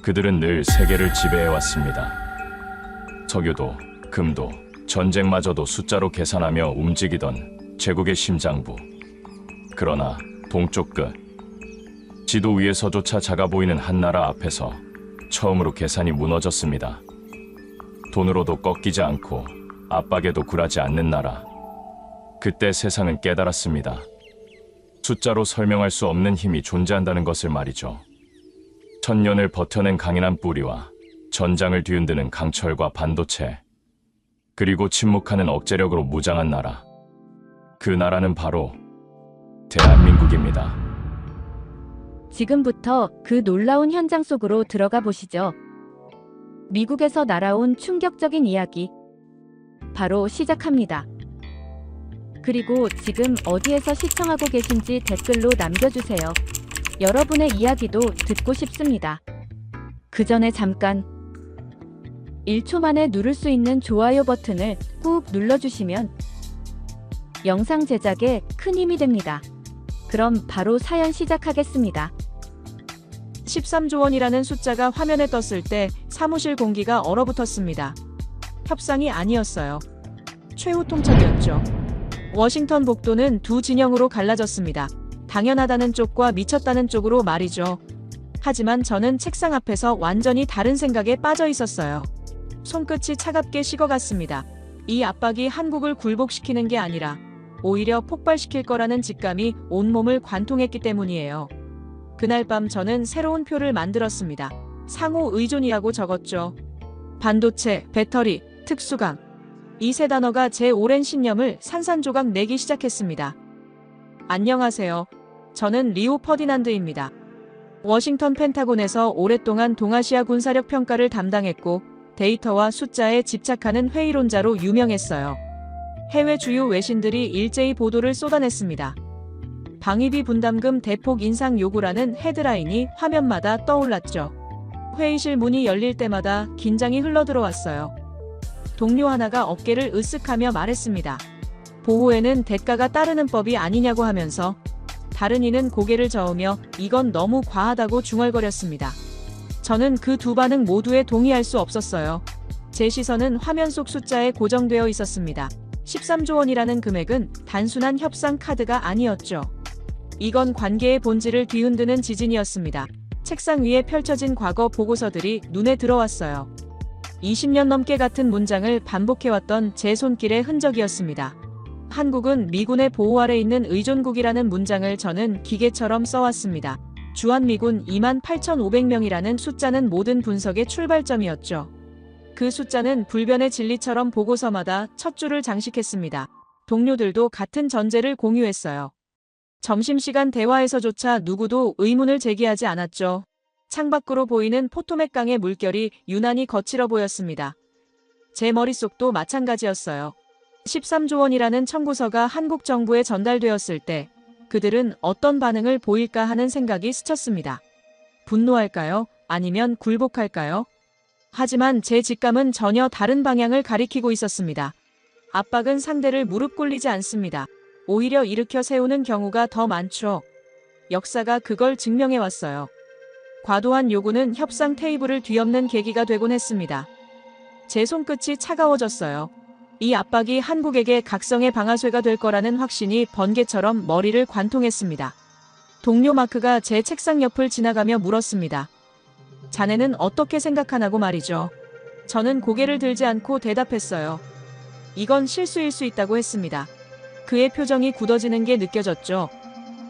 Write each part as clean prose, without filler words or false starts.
그들은 늘 세계를 지배해왔습니다. 석유도, 금도, 전쟁마저도 숫자로 계산하며 움직이던 제국의 심장부. 그러나 동쪽 끝, 지도 위에서조차 작아 보이는 한 나라 앞에서 처음으로 계산이 무너졌습니다. 돈으로도 꺾이지 않고 압박에도 굴하지 않는 나라. 그때 세상은 깨달았습니다. 숫자로 설명할 수 없는 힘이 존재한다는 것을 말이죠. 천년을 버텨낸 강인한 뿌리와 전장을 뒤흔드는 강철과 반도체, 그리고 침묵하는 억제력으로 무장한 나라. 그 나라는 바로 대한민국입니다. 지금부터 그 놀라운 현장 속으로 들어가 보시죠. 미국에서 날아온 충격적인 이야기 바로 시작합니다. 그리고 지금 어디에서 시청하고 계신지 댓글로 남겨주세요. 여러분의 이야기도 듣고 싶습니다. 그 전에 잠깐 1초 만에 누를 수 있는 좋아요 버튼을 꾹 눌러주시면 영상 제작에 큰 힘이 됩니다. 그럼 바로 사연 시작하겠습니다. 13조 원이라는 숫자가 화면에 떴을 때 사무실 공기가 얼어붙었습니다. 협상이 아니었어요. 최후 통첩이었죠. 워싱턴 복도는 두 진영으로 갈라졌습니다. 당연하다는 쪽과 미쳤다는 쪽으로 말이죠. 하지만 저는 책상 앞에서 완전히 다른 생각에 빠져 있었어요. 손끝이 차갑게 식어갔습니다. 이 압박이 한국을 굴복시키는 게 아니라 오히려 폭발시킬 거라는 직감이 온몸을 관통했기 때문이에요. 그날 밤 저는 새로운 표를 만들었습니다. 상호 의존이라고 적었죠. 반도체, 배터리, 특수강. 이 세 단어가 제 오랜 신념을 산산조각 내기 시작했습니다. 안녕하세요. 저는 리오 퍼디난드입니다. 워싱턴 펜타곤에서 오랫동안 동아시아 군사력 평가를 담당했고 데이터와 숫자에 집착하는 회의론자로 유명했어요. 해외 주요 외신들이 일제히 보도를 쏟아냈습니다. 방위비 분담금 대폭 인상 요구라는 헤드라인이 화면마다 떠올랐죠. 회의실 문이 열릴 때마다 긴장이 흘러들어왔어요. 동료 하나가 어깨를 으쓱하며 말했습니다. 보호에는 대가가 따르는 법이 아니냐고 하면서 다른 이는 고개를 저으며 이건 너무 과하다고 중얼거렸습니다. 저는 그 두 반응 모두에 동의할 수 없었어요. 제 시선은 화면 속 숫자에 고정되어 있었습니다. 13조 원이라는 금액은 단순한 협상 카드가 아니었죠. 이건 관계의 본질을 뒤흔드는 지진이었습니다. 책상 위에 펼쳐진 과거 보고서들이 눈에 들어왔어요. 20년 넘게 같은 문장을 반복해왔던 제 손길의 흔적이었습니다. 한국은 미군의 보호 아래 있는 의존국이라는 문장을 저는 기계처럼 써왔습니다. 주한미군 28,500명이라는 숫자는 모든 분석의 출발점이었죠. 그 숫자는 불변의 진리처럼 보고서마다 첫 줄을 장식했습니다. 동료들도 같은 전제를 공유했어요. 점심시간 대화에서조차 누구도 의문을 제기하지 않았죠. 창밖으로 보이는 포토맥 강의 물결이 유난히 거칠어 보였습니다. 제 머릿속도 마찬가지였어요. 13조 원이라는 청구서가 한국 정부에 전달되었을 때 그들은 어떤 반응을 보일까 하는 생각이 스쳤습니다. 분노할까요? 아니면 굴복할까요? 하지만 제 직감은 전혀 다른 방향을 가리키고 있었습니다. 압박은 상대를 무릎 꿇리지 않습니다. 오히려 일으켜 세우는 경우가 더 많죠. 역사가 그걸 증명해왔어요. 과도한 요구는 협상 테이블을 뒤엎는 계기가 되곤 했습니다. 제 손끝이 차가워졌어요. 이 압박이 한국에게 각성의 방아쇠가 될 거라는 확신이 번개처럼 머리를 관통했습니다. 동료 마크가 제 책상 옆을 지나가며 물었습니다. 자네는 어떻게 생각하나고 말이죠. 저는 고개를 들지 않고 대답했어요. 이건 실수일 수 있다고 했습니다. 그의 표정이 굳어지는 게 느껴졌죠.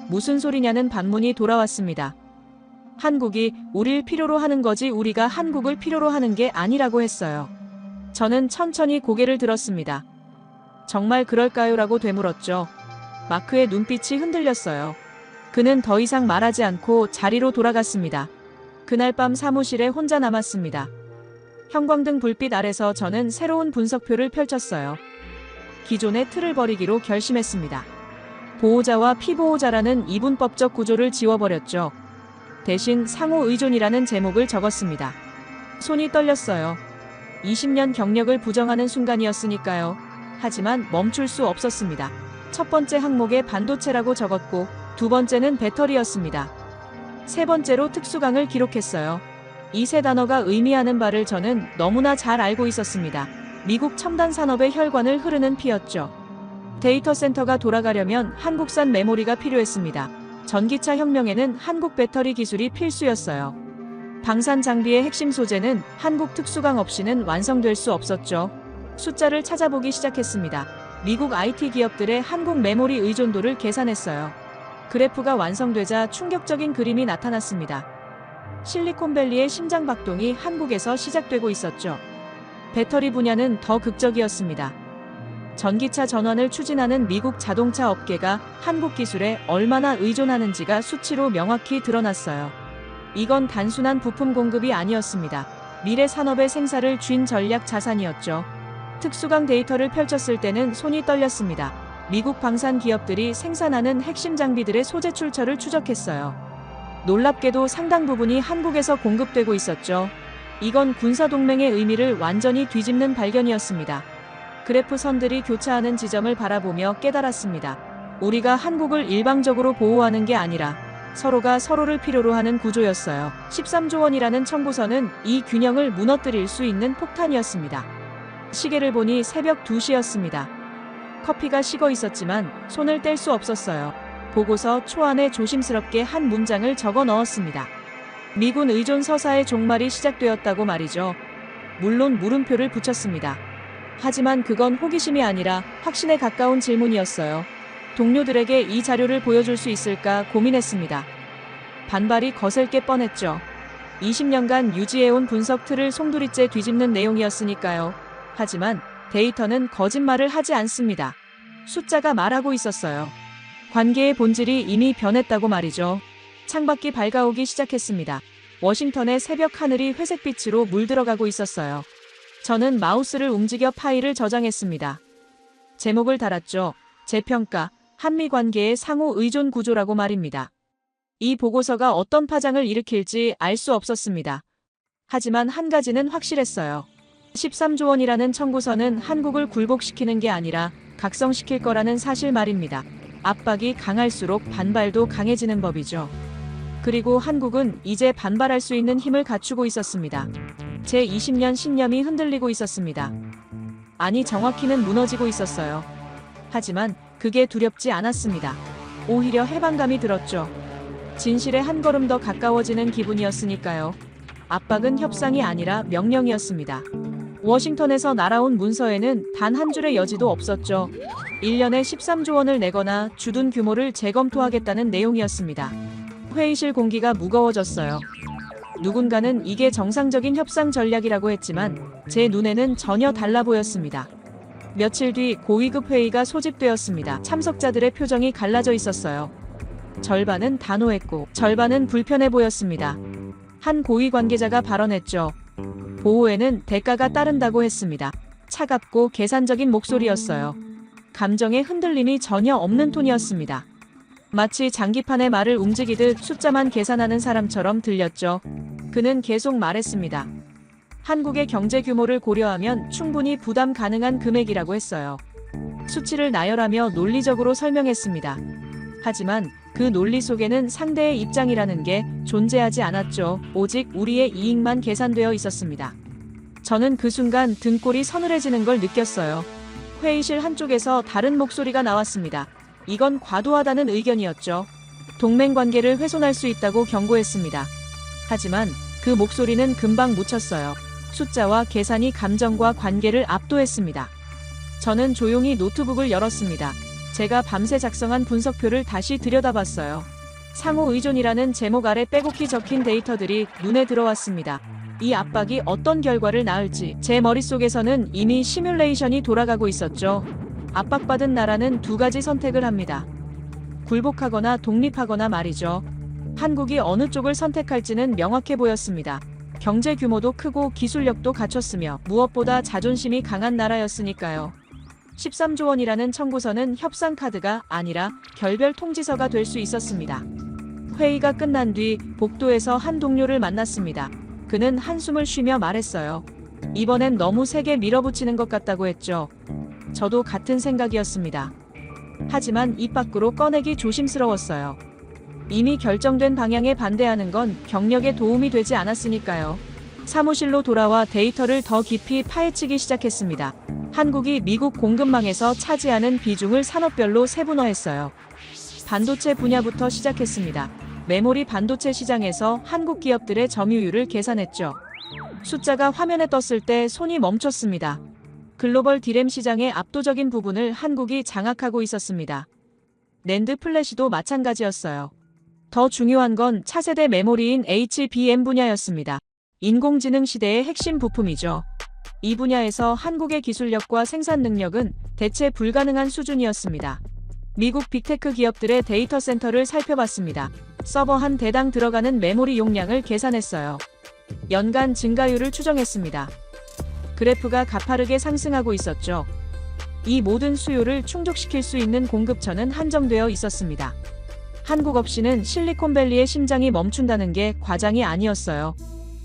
무슨 소리냐는 반문이 돌아왔습니다. 한국이 우릴 필요로 하는 거지 우리가 한국을 필요로 하는 게 아니라고 했어요. 저는 천천히 고개를 들었습니다. 정말 그럴까요? 라고 되물었죠. 마크의 눈빛이 흔들렸어요. 그는 더 이상 말하지 않고 자리로 돌아갔습니다. 그날 밤 사무실에 혼자 남았습니다. 형광등 불빛 아래서 저는 새로운 분석표를 펼쳤어요. 기존의 틀을 버리기로 결심했습니다. 보호자와 피보호자라는 이분법적 구조를 지워버렸죠. 대신 상호 의존이라는 제목을 적었습니다. 손이 떨렸어요. 20년 경력을 부정하는 순간이었으니까요. 하지만 멈출 수 없었습니다. 첫 번째 항목에 반도체라고 적었고 두 번째는 배터리였습니다. 세 번째로 특수강을 기록했어요. 이 세 단어가 의미하는 바를 저는 너무나 잘 알고 있었습니다. 미국 첨단 산업의 혈관을 흐르는 피였죠. 데이터 센터가 돌아가려면 한국산 메모리가 필요했습니다. 전기차 혁명에는 한국 배터리 기술이 필수였어요. 방산 장비의 핵심 소재는 한국 특수강 없이는 완성될 수 없었죠. 숫자를 찾아보기 시작했습니다. 미국 IT 기업들의 한국 메모리 의존도를 계산했어요. 그래프가 완성되자 충격적인 그림이 나타났습니다. 실리콘밸리의 심장박동이 한국에서 시작되고 있었죠. 배터리 분야는 더 극적이었습니다. 전기차 전환을 추진하는 미국 자동차 업계가 한국 기술에 얼마나 의존하는지가 수치로 명확히 드러났어요. 이건 단순한 부품 공급이 아니었습니다. 미래 산업의 생사를 쥔 전략 자산이었죠. 특수강 데이터를 펼쳤을 때는 손이 떨렸습니다. 미국 방산 기업들이 생산하는 핵심 장비들의 소재 출처를 추적했어요. 놀랍게도 상당 부분이 한국에서 공급되고 있었죠. 이건 군사동맹의 의미를 완전히 뒤집는 발견이었습니다. 그래프 선들이 교차하는 지점을 바라보며 깨달았습니다. 우리가 한국을 일방적으로 보호하는 게 아니라 서로가 서로를 필요로 하는 구조였어요. 13조 원이라는 청구서는 이 균형을 무너뜨릴 수 있는 폭탄이었습니다. 시계를 보니 새벽 2시였습니다. 커피가 식어 있었지만 손을 뗄 수 없었어요. 보고서 초안에 조심스럽게 한 문장을 적어 넣었습니다. 미군 의존 서사의 종말이 시작되었다고 말이죠. 물론 물음표를 붙였습니다. 하지만 그건 호기심이 아니라 확신에 가까운 질문이었어요. 동료들에게 이 자료를 보여줄 수 있을까 고민했습니다. 반발이 거셀 게 뻔했죠. 20년간 유지해온 분석 틀을 송두리째 뒤집는 내용이었으니까요. 하지만 데이터는 거짓말을 하지 않습니다. 숫자가 말하고 있었어요. 관계의 본질이 이미 변했다고 말이죠. 창밖이 밝아오기 시작했습니다. 워싱턴의 새벽 하늘이 회색빛으로 물들어가고 있었어요. 저는 마우스를 움직여 파일을 저장했습니다. 제목을 달았죠. 재평가, 한미 관계의 상호 의존 구조라고 말입니다. 이 보고서가 어떤 파장을 일으킬지 알 수 없었습니다. 하지만 한 가지는 확실했어요. 13조 원이라는 청구서는 한국을 굴복시키는 게 아니라 각성시킬 거라는 사실 말입니다. 압박이 강할수록 반발도 강해지는 법이죠. 그리고 한국은 이제 반발할 수 있는 힘을 갖추고 있었습니다. 제20년 신념이 흔들리고 있었습니다. 아니, 정확히는 무너지고 있었어요. 하지만 그게 두렵지 않았습니다. 오히려 해방감이 들었죠. 진실에 한 걸음 더 가까워지는 기분이었으니까요. 압박은 협상이 아니라 명령이었습니다. 워싱턴에서 날아온 문서에는 단 한 줄의 여지도 없었죠. 1년에 13조 원을 내거나 주둔 규모를 재검토하겠다는 내용이었습니다. 회의실 공기가 무거워졌어요. 누군가는 이게 정상적인 협상 전략이라고 했지만 제 눈에는 전혀 달라 보였습니다. 며칠 뒤 고위급 회의가 소집되었습니다. 참석자들의 표정이 갈라져 있었어요. 절반은 단호했고 절반은 불편해 보였습니다. 한 고위 관계자가 발언했죠. 보호에는 대가가 따른다고 했습니다. 차갑고 계산적인 목소리였어요. 감정의 흔들림이 전혀 없는 톤이었습니다. 마치 장기판의 말을 움직이듯 숫자만 계산하는 사람처럼 들렸죠. 그는 계속 말했습니다. 한국의 경제 규모를 고려하면 충분히 부담 가능한 금액이라고 했어요. 수치를 나열하며 논리적으로 설명했습니다. 하지만 그 논리 속에는 상대의 입장이라는 게 존재하지 않았죠. 오직 우리의 이익만 계산되어 있었습니다. 저는 그 순간 등골이 서늘해지는 걸 느꼈어요. 회의실 한쪽에서 다른 목소리가 나왔습니다. 이건 과도하다는 의견이었죠. 동맹 관계를 훼손할 수 있다고 경고했습니다. 하지만 그 목소리는 금방 묻혔어요. 숫자와 계산이 감정과 관계를 압도했습니다. 저는 조용히 노트북을 열었습니다. 제가 밤새 작성한 분석표를 다시 들여다봤어요. 상호 의존이라는 제목 아래 빼곡히 적힌 데이터들이 눈에 들어왔습니다. 이 압박이 어떤 결과를 낳을지 제 머릿속에서는 이미 시뮬레이션이 돌아가고 있었죠. 압박받은 나라는 두 가지 선택을 합니다. 굴복하거나 독립하거나 말이죠. 한국이 어느 쪽을 선택할지는 명확해 보였습니다. 경제 규모도 크고 기술력도 갖췄으며 무엇보다 자존심이 강한 나라였으니까요. 13조 원이라는 청구서는 협상 카드가 아니라 결별 통지서가 될 수 있었습니다. 회의가 끝난 뒤 복도에서 한 동료를 만났습니다. 그는 한숨을 쉬며 말했어요. 이번엔 너무 세게 밀어붙이는 것 같다고 했죠. 저도 같은 생각이었습니다. 하지만 입 밖으로 꺼내기 조심스러웠어요. 이미 결정된 방향에 반대하는 건 경력에 도움이 되지 않았으니까요. 사무실로 돌아와 데이터를 더 깊이 파헤치기 시작했습니다. 한국이 미국 공급망에서 차지하는 비중을 산업별로 세분화했어요. 반도체 분야부터 시작했습니다. 메모리 반도체 시장에서 한국 기업들의 점유율을 계산했죠. 숫자가 화면에 떴을 때 손이 멈췄습니다. 글로벌 디램 시장의 압도적인 부분을 한국이 장악하고 있었습니다. 낸드 플래시도 마찬가지였어요. 더 중요한 건 차세대 메모리인 HBM 분야였습니다. 인공지능 시대의 핵심 부품이죠. 이 분야에서 한국의 기술력과 생산 능력은 대체 불가능한 수준이었습니다. 미국 빅테크 기업들의 데이터 센터를 살펴봤습니다. 서버 한 대당 들어가는 메모리 용량을 계산했어요. 연간 증가율을 추정했습니다. 그래프가 가파르게 상승하고 있었죠. 이 모든 수요를 충족시킬 수 있는 공급처는 한정되어 있었습니다. 한국 없이는 실리콘밸리의 심장이 멈춘다는 게 과장이 아니었어요.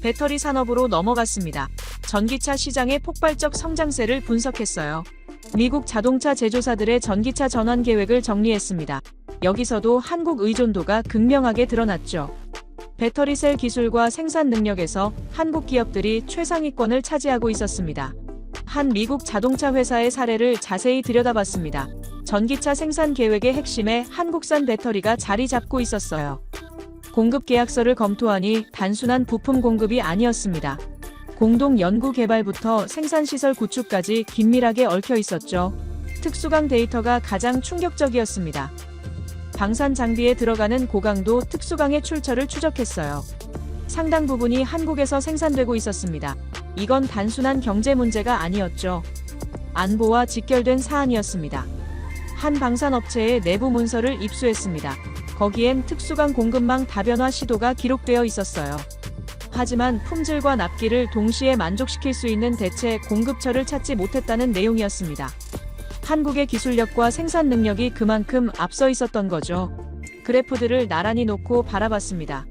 배터리 산업으로 넘어갔습니다. 전기차 시장의 폭발적 성장세를 분석했어요. 미국 자동차 제조사들의 전기차 전환 계획을 정리했습니다. 여기서도 한국 의존도가 극명하게 드러났죠. 배터리셀 기술과 생산 능력에서 한국 기업들이 최상위권을 차지하고 있었습니다. 한 미국 자동차 회사의 사례를 자세히 들여다봤습니다. 전기차 생산 계획의 핵심에 한국산 배터리가 자리 잡고 있었어요. 공급 계약서를 검토하니 단순한 부품 공급이 아니었습니다. 공동 연구 개발부터 생산시설 구축까지 긴밀하게 얽혀 있었죠. 특수강 데이터가 가장 충격적이었습니다. 방산 장비에 들어가는 고강도 특수강의 출처를 추적했어요. 상당 부분이 한국에서 생산되고 있었습니다. 이건 단순한 경제 문제가 아니었죠. 안보와 직결된 사안이었습니다. 한 방산업체의 내부 문서를 입수했습니다. 거기엔 특수강 공급망 다변화 시도가 기록되어 있었어요. 하지만 품질과 납기를 동시에 만족시킬 수 있는 대체 공급처를 찾지 못했다는 내용이었습니다. 한국의 기술력과 생산 능력이 그만큼 앞서 있었던 거죠. 그래프들을 나란히 놓고 바라봤습니다.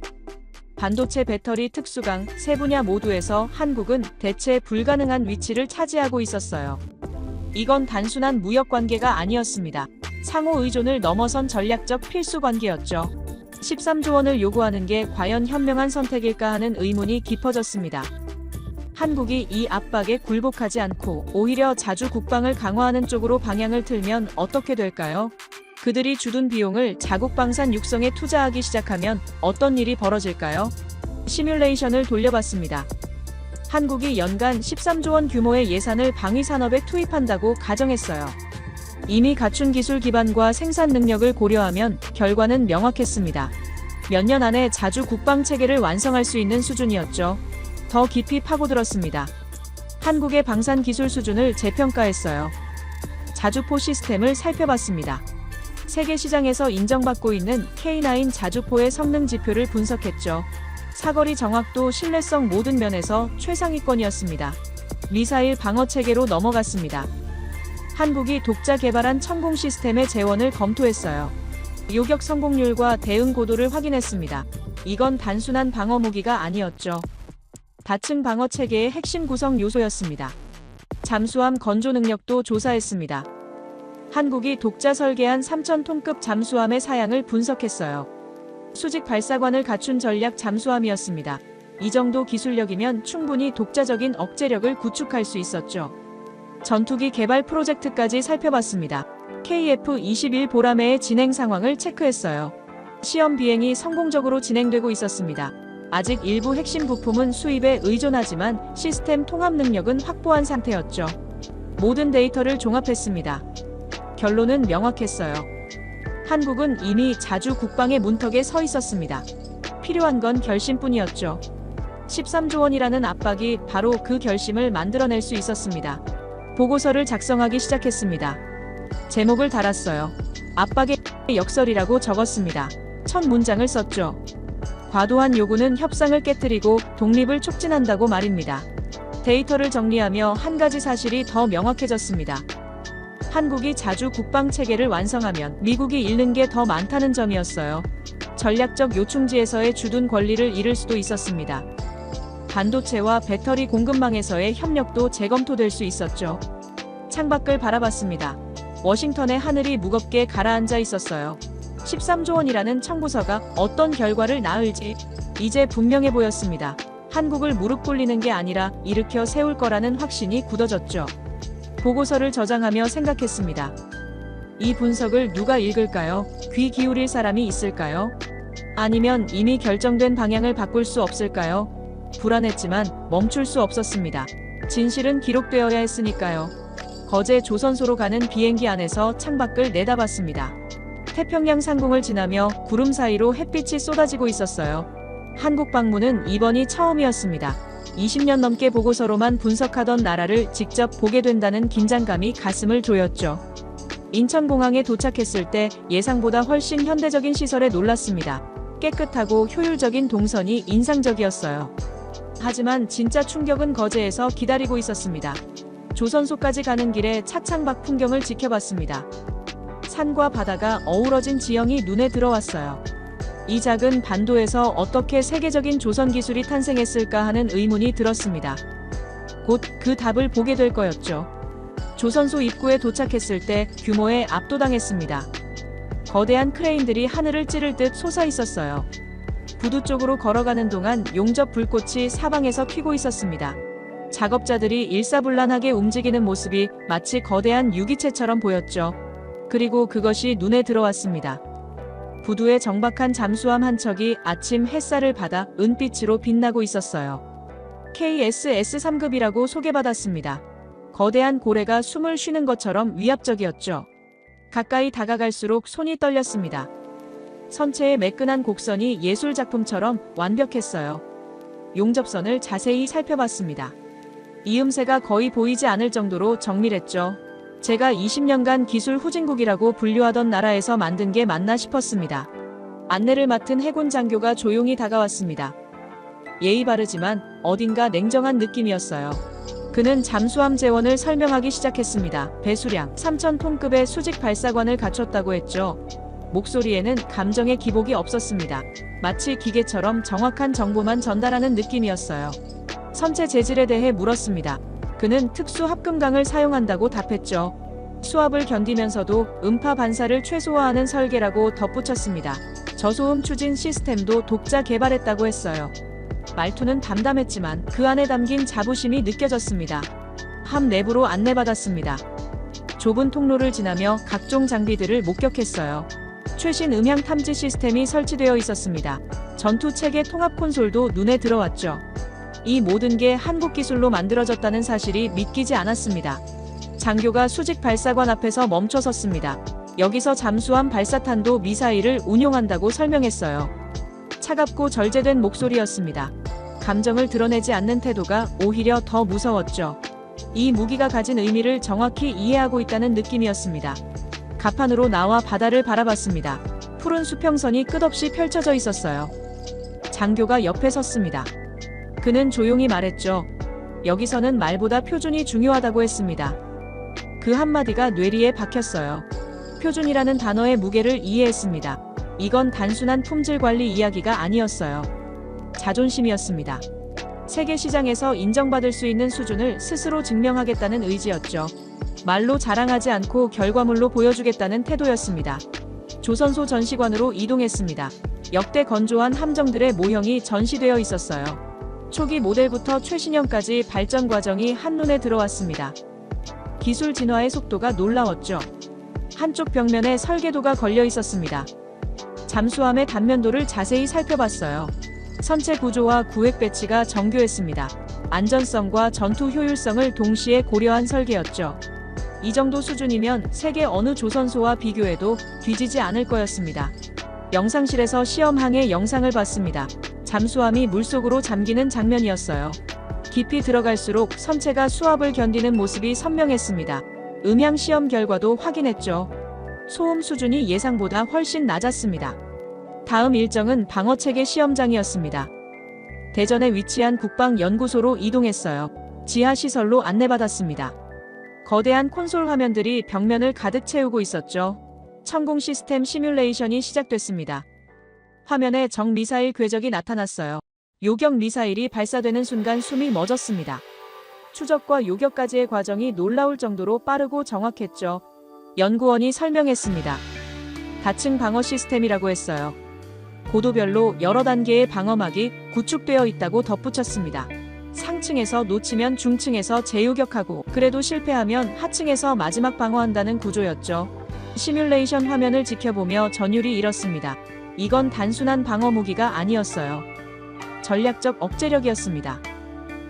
반도체, 배터리, 특수강 세 분야 모두에서 한국은 대체 불가능한 위치를 차지하고 있었어요. 이건 단순한 무역 관계가 아니었습니다. 상호 의존을 넘어선 전략적 필수 관계였죠. 13조 원을 요구하는 게 과연 현명한 선택일까 하는 의문이 깊어졌습니다. 한국이 이 압박에 굴복하지 않고 오히려 자주 국방을 강화하는 쪽으로 방향을 틀면 어떻게 될까요? 그들이 주둔 비용을 자국 방산 육성에 투자하기 시작하면 어떤 일이 벌어질까요? 시뮬레이션을 돌려봤습니다. 한국이 연간 13조 원 규모의 예산을 방위 산업에 투입한다고 가정했어요. 이미 갖춘 기술 기반과 생산 능력을 고려하면 결과는 명확했습니다. 몇 년 안에 자주 국방 체계를 완성할 수 있는 수준이었죠. 더 깊이 파고들었습니다. 한국의 방산 기술 수준을 재평가했어요. 자주포 시스템을 살펴봤습니다. 세계 시장에서 인정받고 있는 K9 자주포의 성능 지표를 분석했죠. 사거리 정확도, 신뢰성 모든 면에서 최상위권이었습니다. 미사일 방어 체계로 넘어갔습니다. 한국이 독자 개발한 천공 시스템의 재원을 검토했어요. 요격 성공률과 대응 고도를 확인했습니다. 이건 단순한 방어 무기가 아니었죠. 다층 방어 체계의 핵심 구성 요소였습니다. 잠수함 건조 능력도 조사했습니다. 한국이 독자 설계한 3,000톤급 잠수함의 사양을 분석했어요. 수직 발사관을 갖춘 전략 잠수함이었습니다. 이 정도 기술력이면 충분히 독자적인 억제력을 구축할 수 있었죠. 전투기 개발 프로젝트까지 살펴봤습니다. KF-21 보라매의 진행 상황을 체크했어요. 시험 비행이 성공적으로 진행되고 있었습니다. 아직 일부 핵심 부품은 수입에 의존하지만 시스템 통합 능력은 확보한 상태였죠. 모든 데이터를 종합했습니다. 결론은 명확했어요. 한국은 이미 자주 국방의 문턱에 서 있었습니다. 필요한 건 결심뿐이었죠. 13조 원이라는 압박이 바로 그 결심을 만들어낼 수 있었습니다. 보고서를 작성하기 시작했습니다. 제목을 달았어요. 압박의 역설이라고 적었습니다. 첫 문장을 썼죠. 과도한 요구는 협상을 깨뜨리고 독립을 촉진한다고 말입니다. 데이터를 정리하며 한 가지 사실이 더 명확해졌습니다. 한국이 자주 국방 체계를 완성하면 미국이 잃는 게 더 많다는 점이었어요. 전략적 요충지에서의 주둔 권리를 잃을 수도 있었습니다. 반도체와 배터리 공급망에서의 협력도 재검토될 수 있었죠. 창밖을 바라봤습니다. 워싱턴의 하늘이 무겁게 가라앉아 있었어요. 13조 원이라는 청구서가 어떤 결과를 낳을지 이제 분명해 보였습니다. 한국을 무릎 꿇리는 게 아니라 일으켜 세울 거라는 확신이 굳어졌죠. 보고서를 저장하며 생각했습니다. 이 분석을 누가 읽을까요? 귀 기울일 사람이 있을까요? 아니면 이미 결정된 방향을 바꿀 수 없을까요? 불안했지만 멈출 수 없었습니다. 진실은 기록되어야 했으니까요. 거제 조선소로 가는 비행기 안에서 창밖을 내다봤습니다. 태평양 상공을 지나며 구름 사이로 햇빛이 쏟아지고 있었어요. 한국 방문은 이번이 처음이었습니다. 20년 넘게 보고서로만 분석하던 나라를 직접 보게 된다는 긴장감이 가슴을 조였죠. 인천공항에 도착했을 때 예상보다 훨씬 현대적인 시설에 놀랐습니다. 깨끗하고 효율적인 동선이 인상적이었어요. 하지만 진짜 충격은 거제에서 기다리고 있었습니다. 조선소까지 가는 길에 차창밖 풍경을 지켜봤습니다. 산과 바다가 어우러진 지형이 눈에 들어왔어요. 이 작은 반도에서 어떻게 세계적인 조선 기술이 탄생했을까 하는 의문이 들었습니다. 곧 그 답을 보게 될 거였죠. 조선소 입구에 도착했을 때 규모에 압도당했습니다. 거대한 크레인들이 하늘을 찌를 듯 솟아 있었어요. 부두 쪽으로 걸어가는 동안 용접 불꽃이 사방에서 튀고 있었습니다. 작업자들이 일사불란하게 움직이는 모습이 마치 거대한 유기체처럼 보였죠. 그리고 그것이 눈에 들어왔습니다. 부두의 정박한 잠수함 한 척이 아침 햇살을 받아 은빛으로 빛나고 있었어요. KSS-3급이라고 소개받았습니다. 거대한 고래가 숨을 쉬는 것처럼 위압적이었죠. 가까이 다가갈수록 손이 떨렸습니다. 선체의 매끈한 곡선이 예술작품처럼 완벽했어요. 용접선을 자세히 살펴봤습니다. 이음새가 거의 보이지 않을 정도로 정밀했죠. 제가 20년간 기술 후진국이라고 분류하던 나라에서 만든 게 맞나 싶었습니다. 안내를 맡은 해군 장교가 조용히 다가왔습니다. 예의 바르지만 어딘가 냉정한 느낌이었어요. 그는 잠수함 재원을 설명하기 시작했습니다. 배수량 3,000톤급의 수직 발사관을 갖췄다고 했죠. 목소리에는 감정의 기복이 없었습니다. 마치 기계처럼 정확한 정보만 전달하는 느낌이었어요. 선체 재질에 대해 물었습니다. 그는 특수 합금강을 사용한다고 답했죠. 수압을 견디면서도 음파 반사를 최소화하는 설계라고 덧붙였습니다. 저소음 추진 시스템도 독자 개발했다고 했어요. 말투는 담담했지만 그 안에 담긴 자부심이 느껴졌습니다. 함 내부로 안내받았습니다. 좁은 통로를 지나며 각종 장비들을 목격했어요. 최신 음향 탐지 시스템이 설치되어 있었습니다. 전투 체계 통합 콘솔도 눈에 들어왔죠. 이 모든 게 한국 기술로 만들어졌다는 사실이 믿기지 않았습니다. 장교가 수직 발사관 앞에서 멈춰 섰습니다. 여기서 잠수함 발사탄도 미사일을 운용한다고 설명했어요. 차갑고 절제된 목소리였습니다. 감정을 드러내지 않는 태도가 오히려 더 무서웠죠. 이 무기가 가진 의미를 정확히 이해하고 있다는 느낌이었습니다. 갑판으로 나와 바다를 바라봤습니다. 푸른 수평선이 끝없이 펼쳐져 있었어요. 장교가 옆에 섰습니다. 그는 조용히 말했죠. 여기서는 말보다 표준이 중요하다고 했습니다. 그 한마디가 뇌리에 박혔어요. 표준이라는 단어의 무게를 이해했습니다. 이건 단순한 품질 관리 이야기가 아니었어요. 자존심이었습니다. 세계 시장에서 인정받을 수 있는 수준을 스스로 증명하겠다는 의지였죠. 말로 자랑하지 않고 결과물로 보여주겠다는 태도였습니다. 조선소 전시관으로 이동했습니다. 역대 건조한 함정들의 모형이 전시되어 있었어요. 초기 모델부터 최신형까지 발전 과정이 한눈에 들어왔습니다. 기술 진화의 속도가 놀라웠죠. 한쪽 벽면에 설계도가 걸려 있었습니다. 잠수함의 단면도를 자세히 살펴봤어요. 선체 구조와 구획 배치가 정교했습니다. 안전성과 전투 효율성을 동시에 고려한 설계였죠. 이 정도 수준이면 세계 어느 조선소와 비교해도 뒤지지 않을 거였습니다. 영상실에서 시험항의 영상을 봤습니다. 잠수함이 물속으로 잠기는 장면이었어요. 깊이 들어갈수록 선체가 수압을 견디는 모습이 선명했습니다. 음향 시험 결과도 확인했죠. 소음 수준이 예상보다 훨씬 낮았습니다. 다음 일정은 방어체계 시험장이었습니다. 대전에 위치한 국방연구소로 이동했어요. 지하 시설로 안내받았습니다. 거대한 콘솔 화면들이 벽면을 가득 채우고 있었죠. 천공 시스템 시뮬레이션이 시작됐습니다. 화면에 적 미사일 궤적이 나타났어요. 요격 미사일이 발사되는 순간 숨이 멎었습니다. 추적과 요격까지의 과정이 놀라울 정도로 빠르고 정확했죠. 연구원이 설명했습니다. 다층 방어 시스템이라고 했어요. 고도별로 여러 단계의 방어막이 구축되어 있다고 덧붙였습니다. 상층에서 놓치면 중층에서 재요격하고 그래도 실패하면 하층에서 마지막 방어한다는 구조였죠. 시뮬레이션 화면을 지켜보며 전율이 일었습니다. 이건 단순한 방어 무기가 아니었어요. 전략적 억제력이었습니다.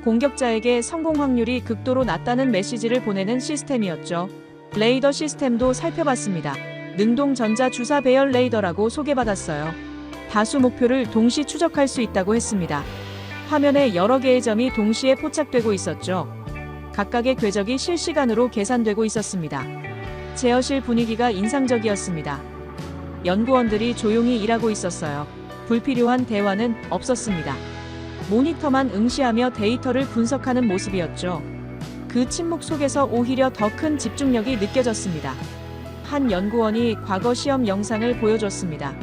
공격자에게 성공 확률이 극도로 낮다는 메시지를 보내는 시스템이었죠. 레이더 시스템도 살펴봤습니다. 능동 전자 주사 배열 레이더라고 소개받았어요. 다수 목표를 동시 추적할 수 있다고 했습니다. 화면에 여러 개의 점이 동시에 포착되고 있었죠. 각각의 궤적이 실시간으로 계산되고 있었습니다. 제어실 분위기가 인상적이었습니다. 연구원들이 조용히 일하고 있었어요. 불필요한 대화는 없었습니다. 모니터만 응시하며 데이터를 분석하는 모습이었죠. 그 침묵 속에서 오히려 더 큰 집중력이 느껴졌습니다. 한 연구원이 과거 시험 영상을 보여줬습니다.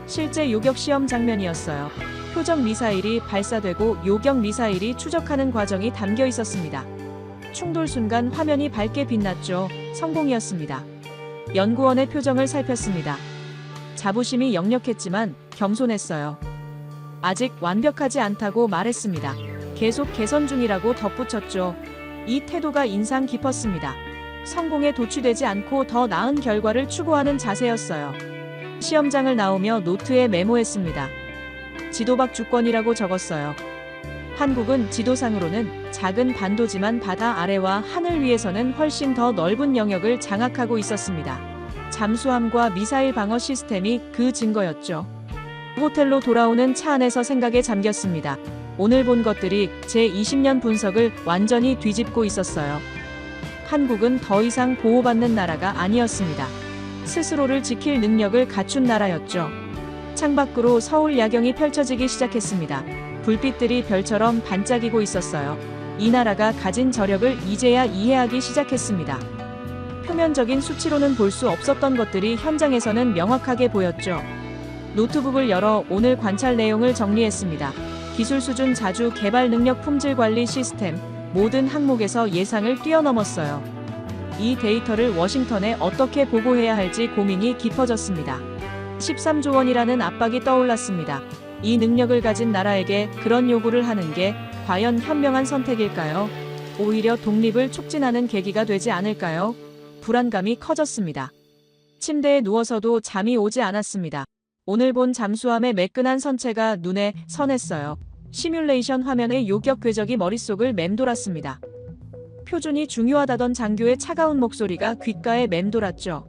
실제 요격 시험 장면이었어요. 표적 미사일이 발사되고 요격 미사일이 추적하는 과정이 담겨 있었습니다. 충돌 순간 화면이 밝게 빛났죠. 성공이었습니다. 연구원의 표정을 살폈습니다. 자부심이 역력했지만 겸손했어요. 아직 완벽하지 않다고 말했습니다. 계속 개선 중이라고 덧붙였죠. 이 태도가 인상 깊었습니다. 성공에 도취되지 않고 더 나은 결과를 추구하는 자세였어요. 시험장을 나오며 노트에 메모했습니다. 지도박 주권이라고 적었어요. 한국은 지도상으로는 작은 반도지만 바다 아래와 하늘 위에서는 훨씬 더 넓은 영역을 장악하고 있었습니다. 잠수함과 미사일 방어 시스템이 그 증거였죠. 호텔로 돌아오는 차 안에서 생각에 잠겼습니다. 오늘 본 것들이 제 20년 분석을 완전히 뒤집고 있었어요. 한국은 더 이상 보호받는 나라가 아니었습니다. 스스로를 지킬 능력을 갖춘 나라였죠. 창밖으로 서울 야경이 펼쳐지기 시작했습니다. 불빛들이 별처럼 반짝이고 있었어요. 이 나라가 가진 저력을 이제야 이해하기 시작했습니다. 표면적인 수치로는 볼 수 없었던 것들이 현장에서는 명확하게 보였죠. 노트북을 열어 오늘 관찰 내용을 정리했습니다. 기술 수준 자주 개발 능력 품질 관리 시스템, 모든 항목에서 예상을 뛰어넘었어요. 이 데이터를 워싱턴에 어떻게 보고해야 할지 고민이 깊어졌습니다. 13조 원이라는 압박이 떠올랐습니다. 이 능력을 가진 나라에게 그런 요구를 하는 게 과연 현명한 선택일까요? 오히려 독립을 촉진하는 계기가 되지 않을까요? 불안감이 커졌습니다. 침대에 누워서도 잠이 오지 않았습니다. 오늘 본 잠수함의 매끈한 선체가 눈에 선했어요. 시뮬레이션 화면의 요격 궤적이 머릿속을 맴돌았습니다. 표준이 중요하다던 장교의 차가운 목소리가 귓가에 맴돌았죠.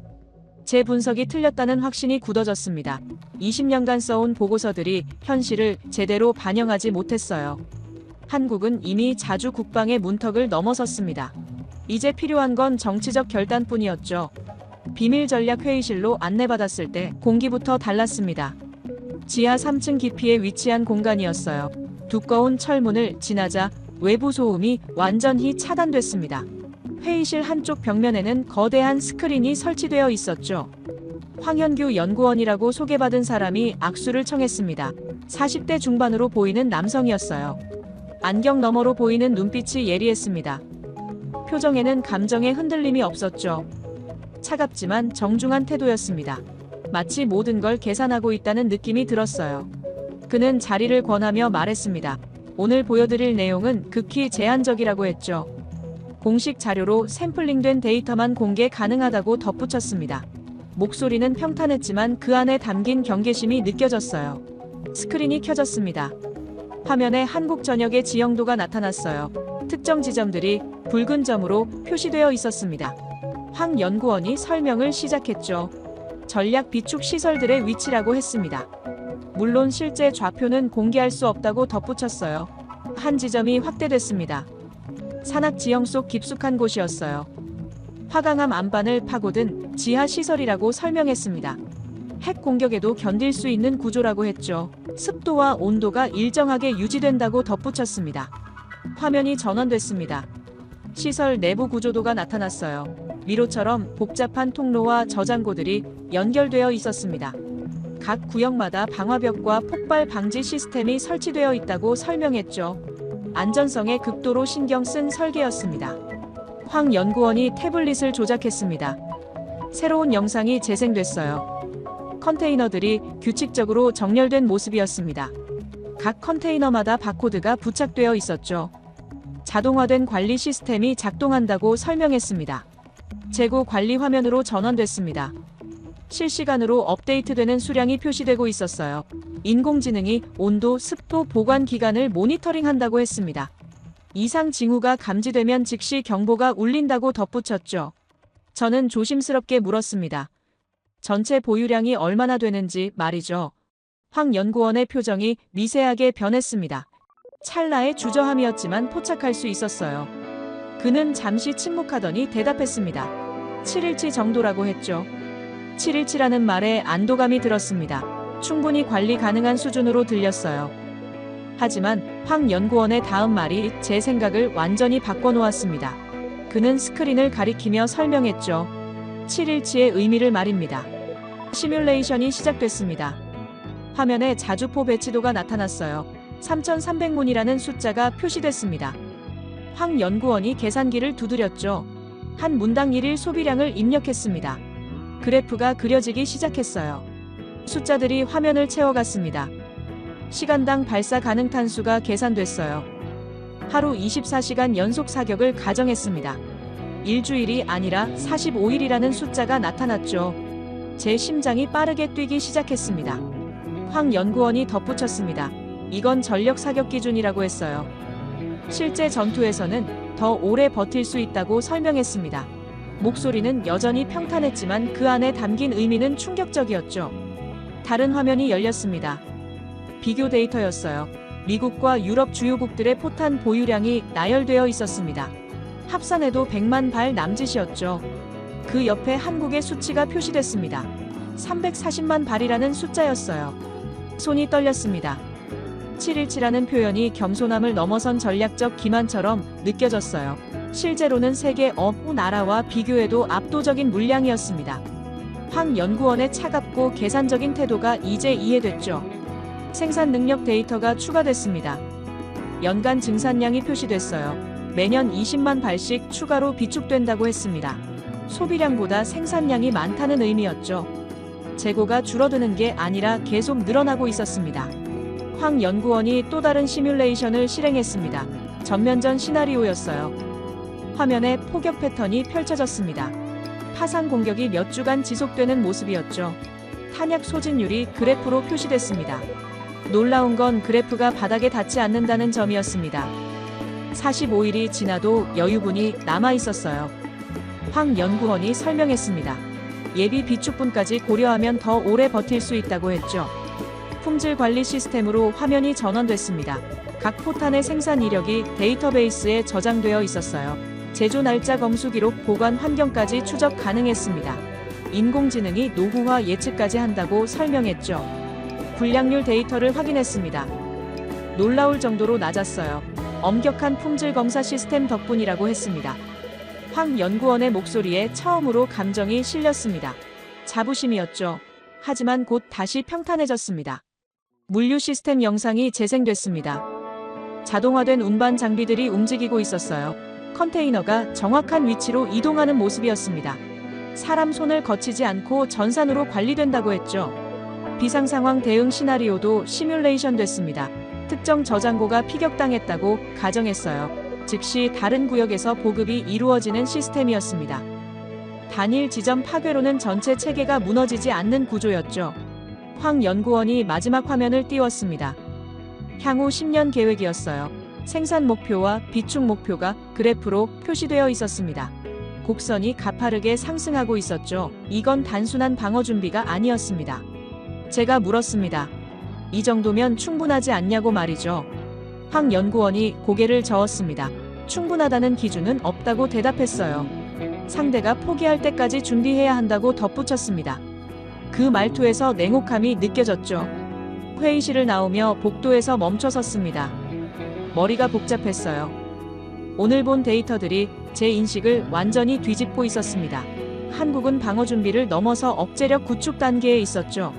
제 분석이 틀렸다는 확신이 굳어졌습니다. 20년간 써온 보고서들이 현실을 제대로 반영하지 못했어요. 한국은 이미 자주 국방의 문턱을 넘어섰습니다. 이제 필요한 건 정치적 결단뿐이었죠. 비밀 전략 회의실로 안내받았을 때 공기부터 달랐습니다. 지하 3층 깊이에 위치한 공간이었어요. 두꺼운 철문을 지나자 외부 소음이 완전히 차단됐습니다. 회의실 한쪽 벽면에는 거대한 스크린이 설치되어 있었죠. 황현규 연구원이라고 소개받은 사람이 악수를 청했습니다. 40대 중반으로 보이는 남성이었어요. 안경 너머로 보이는 눈빛이 예리했습니다. 표정에는 감정의 흔들림이 없었죠. 차갑지만 정중한 태도였습니다. 마치 모든 걸 계산하고 있다는 느낌이 들었어요. 그는 자리를 권하며 말했습니다. 오늘 보여드릴 내용은 극히 제한적이라고 했죠. 공식 자료로 샘플링된 데이터만 공개 가능하다고 덧붙였습니다. 목소리는 평탄했지만 그 안에 담긴 경계심이 느껴졌어요. 스크린이 켜졌습니다. 화면에 한국 전역의 지형도가 나타났어요. 특정 지점들이 붉은 점으로 표시되어 있었습니다. 황 연구원이 설명을 시작했죠. 전략 비축 시설들의 위치라고 했습니다. 물론 실제 좌표는 공개할 수 없다고 덧붙였어요. 한 지점이 확대됐습니다. 산악 지형 속 깊숙한 곳이었어요. 화강암 안반을 파고든 지하 시설이라고 설명했습니다. 핵 공격에도 견딜 수 있는 구조라고 했죠. 습도와 온도가 일정하게 유지된다고 덧붙였습니다. 화면이 전원됐습니다. 시설 내부 구조도가 나타났어요. 미로처럼 복잡한 통로와 저장고들이 연결되어 있었습니다. 각 구역마다 방화벽과 폭발 방지 시스템이 설치되어 있다고 설명했죠. 안전성에 극도로 신경 쓴 설계였습니다. 황 연구원이 태블릿을 조작했습니다. 새로운 영상이 재생됐어요. 컨테이너들이 규칙적으로 정렬된 모습이었습니다. 각 컨테이너마다 바코드가 부착되어 있었죠. 자동화된 관리 시스템이 작동한다고 설명했습니다. 재고 관리 화면으로 전환됐습니다. 실시간으로 업데이트되는 수량이 표시되고 있었어요. 인공지능이 온도, 습도, 보관 기간을 모니터링한다고 했습니다. 이상 징후가 감지되면 즉시 경보가 울린다고 덧붙였죠. 저는 조심스럽게 물었습니다. 전체 보유량이 얼마나 되는지 말이죠. 황 연구원의 표정이 미세하게 변했습니다. 찰나의 주저함이었지만 포착할 수 있었어요. 그는 잠시 침묵하더니 대답했습니다. 7일치 정도라고 했죠. 7일치라는 말에 안도감이 들었습니다. 충분히 관리 가능한 수준으로 들렸어요. 하지만 황 연구원의 다음 말이 제 생각을 완전히 바꿔놓았습니다. 그는 스크린을 가리키며 설명했죠. 7일치의 의미를 말입니다. 시뮬레이션이 시작됐습니다. 화면에 자주포 배치도가 나타났어요. 3300문이라는 숫자가 표시됐습니다. 황 연구원이 계산기를 두드렸죠. 한 문당 1일 소비량을 입력했습니다. 그래프가 그려지기 시작했어요. 숫자들이 화면을 채워갔습니다. 시간당 발사 가능 탄수가 계산됐어요. 하루 24시간 연속 사격을 가정했습니다. 일주일이 아니라 45일이라는 숫자가 나타났죠. 제 심장이 빠르게 뛰기 시작했습니다. 황 연구원이 덧붙였습니다. 이건 전력 사격 기준이라고 했어요. 실제 전투에서는 더 오래 버틸 수 있다고 설명했습니다. 목소리는 여전히 평탄했지만 그 안에 담긴 의미는 충격적이었죠. 다른 화면이 열렸습니다. 비교 데이터였어요. 미국과 유럽 주요국들의 포탄 보유량이 나열되어 있었습니다. 합산해도 100만 발 남짓이었죠. 그 옆에 한국의 수치가 표시됐습니다. 340만 발이라는 숫자였어요. 손이 떨렸습니다. 717라는 표현이 겸손함을 넘어선 전략적 기만처럼 느껴졌어요. 실제로는 세계 어느 나라와 비교해도 압도적인 물량이었습니다. 황 연구원의 차갑고 계산적인 태도가 이제 이해됐죠. 생산 능력 데이터가 추가됐습니다. 연간 증산량이 표시됐어요. 매년 20만 발씩 추가로 비축된다고 했습니다. 소비량보다 생산량이 많다는 의미였죠. 재고가 줄어드는 게 아니라 계속 늘어나고 있었습니다. 황 연구원이 또 다른 시뮬레이션을 실행했습니다. 전면전 시나리오였어요. 화면에 포격 패턴이 펼쳐졌습니다. 파상 공격이 몇 주간 지속되는 모습이었죠. 탄약 소진율이 그래프로 표시됐습니다. 놀라운 건 그래프가 바닥에 닿지 않는다는 점이었습니다. 45일이 지나도 여유분이 남아 있었어요. 황 연구원이 설명했습니다. 예비 비축분까지 고려하면 더 오래 버틸 수 있다고 했죠. 품질 관리 시스템으로 화면이 전원됐습니다. 각 포탄의 생산 이력이 데이터베이스에 저장되어 있었어요. 제조 날짜 검수 기록 보관 환경까지 추적 가능했습니다. 인공지능이 노후화 예측까지 한다고 설명했죠. 불량률 데이터를 확인했습니다. 놀라울 정도로 낮았어요. 엄격한 품질 검사 시스템 덕분이라고 했습니다. 황 연구원의 목소리에 처음으로 감정이 실렸습니다. 자부심이었죠. 하지만 곧 다시 평탄해졌습니다. 물류 시스템 영상이 재생됐습니다. 자동화된 운반 장비들이 움직이고 있었어요. 컨테이너가 정확한 위치로 이동하는 모습이었습니다. 사람 손을 거치지 않고 전산으로 관리된다고 했죠. 비상상황 대응 시나리오도 시뮬레이션 됐습니다. 특정 저장고가 피격당했다고 가정했어요. 즉시 다른 구역에서 보급이 이루어지는 시스템이었습니다. 단일 지점 파괴로는 전체 체계가 무너지지 않는 구조였죠. 황 연구원이 마지막 화면을 띄웠습니다. 향후 10년 계획이었어요. 생산 목표와 비축 목표가 그래프로 표시되어 있었습니다. 곡선이 가파르게 상승하고 있었죠. 이건 단순한 방어 준비가 아니었습니다. 제가 물었습니다. 이 정도면 충분하지 않냐고 말이죠. 황 연구원이 고개를 저었습니다. 충분하다는 기준은 없다고 대답했어요. 상대가 포기할 때까지 준비해야 한다고 덧붙였습니다. 그 말투에서 냉혹함이 느껴졌죠. 회의실을 나오며 복도에서 멈춰섰습니다. 머리가 복잡했어요. 오늘 본 데이터들이 제 인식을 완전히 뒤집고 있었습니다. 한국은 방어 준비를 넘어서 억제력 구축 단계에 있었죠.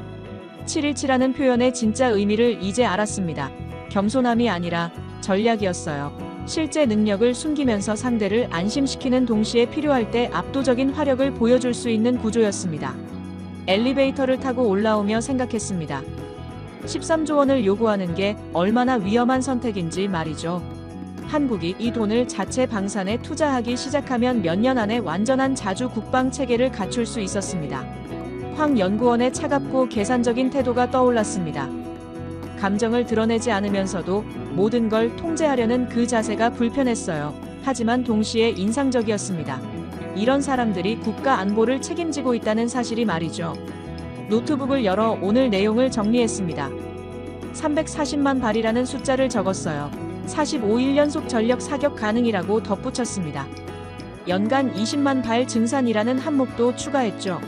717라는 표현의 진짜 의미를 이제 알았습니다. 겸손함이 아니라 전략이었어요. 실제 능력을 숨기면서 상대를 안심시키는 동시에 필요할 때 압도적인 화력을 보여줄 수 있는 구조였습니다. 엘리베이터를 타고 올라오며 생각했습니다. 13조 원을 요구하는 게 얼마나 위험한 선택인지 말이죠. 한국이 이 돈을 자체 방산에 투자하기 시작하면 몇 년 안에 완전한 자주 국방 체계를 갖출 수 있었습니다. 황 연구원의 차갑고 계산적인 태도가 떠올랐습니다. 감정을 드러내지 않으면서도 모든 걸 통제하려는 그 자세가 불편했어요. 하지만 동시에 인상적이었습니다. 이런 사람들이 국가 안보를 책임지고 있다는 사실이 말이죠. 노트북을 열어 오늘 내용을 정리했습니다. 340만 발이라는 숫자를 적었어요. 45일 연속 전력 사격 가능이라고 덧붙였습니다. 연간 20만 발 증산이라는 항목도 추가했죠.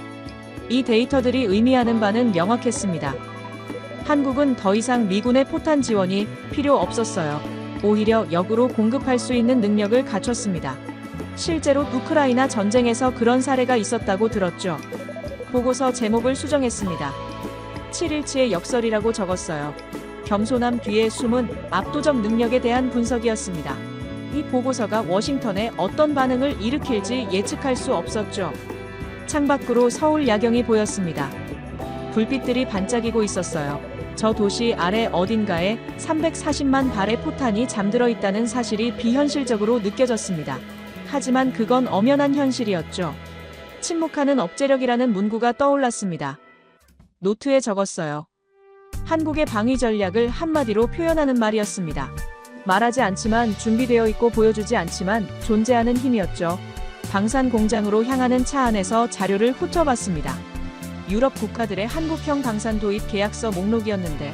이 데이터들이 의미하는 바는 명확했습니다. 한국은 더 이상 미군의 포탄 지원이 필요 없었어요. 오히려 역으로 공급할 수 있는 능력을 갖췄습니다. 실제로 우크라이나 전쟁에서 그런 사례가 있었다고 들었죠. 보고서 제목을 수정했습니다. 7일치의 역설이라고 적었어요. 겸손함 뒤에 숨은 압도적 능력에 대한 분석이었습니다. 이 보고서가 워싱턴에 어떤 반응을 일으킬지 예측할 수 없었죠. 창밖으로 서울 야경이 보였습니다. 불빛들이 반짝이고 있었어요. 저 도시 아래 어딘가에 340만 발의 포탄이 잠들어 있다는 사실이 비현실적으로 느껴졌습니다. 하지만 그건 엄연한 현실이었죠. 침묵하는 억제력이라는 문구가 떠올랐습니다. 노트에 적었어요. 한국의 방위 전략을 한마디로 표현하는 말이었습니다. 말하지 않지만 준비되어 있고 보여주지 않지만 존재하는 힘이었죠. 방산 공장으로 향하는 차 안에서 자료를 훑어봤습니다. 유럽 국가들의 한국형 방산 도입 계약서 목록이었는데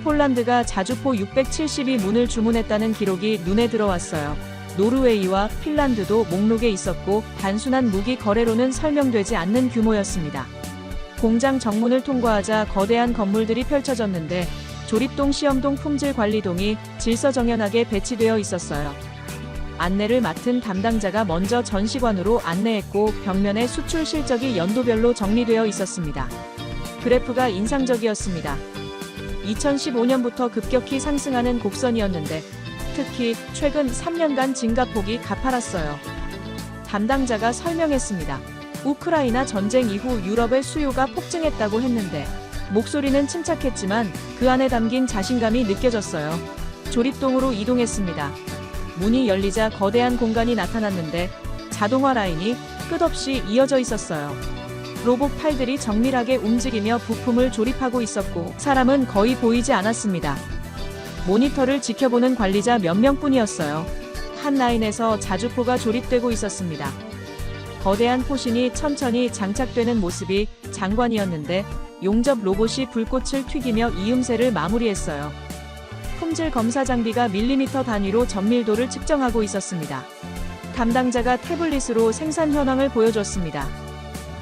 폴란드가 자주포 672문을 주문했다는 기록이 눈에 들어왔어요. 노르웨이와 핀란드도 목록에 있었고 단순한 무기 거래로는 설명되지 않는 규모였습니다. 공장 정문을 통과하자 거대한 건물들이 펼쳐졌는데 조립동, 시험동, 품질관리동이 질서정연하게 배치되어 있었어요. 안내를 맡은 담당자가 먼저 전시관으로 안내했고 벽면에 수출 실적이 연도별로 정리되어 있었습니다. 그래프가 인상적이었습니다. 2015년부터 급격히 상승하는 곡선이었는데 특히 최근 3년간 증가폭이 가팔랐어요. 담당자가 설명했습니다. 우크라이나 전쟁 이후 유럽의 수요가 폭증했다고 했는데 목소리는 침착했지만 그 안에 담긴 자신감이 느껴졌어요. 조립동으로 이동했습니다. 문이 열리자 거대한 공간이 나타났는데 자동화 라인이 끝없이 이어져 있었어요. 로봇 팔들이 정밀하게 움직이며 부품을 조립하고 있었고 사람은 거의 보이지 않았습니다. 모니터를 지켜보는 관리자 몇 명뿐이었어요. 한 라인에서 자주포가 조립되고 있었습니다. 거대한 포신이 천천히 장착되는 모습이 장관이었는데 용접 로봇이 불꽃을 튀기며 이음새를 마무리했어요. 품질 검사 장비가 밀리미터 단위로 전밀도를 측정하고 있었습니다. 담당자가 태블릿으로 생산 현황을 보여줬습니다.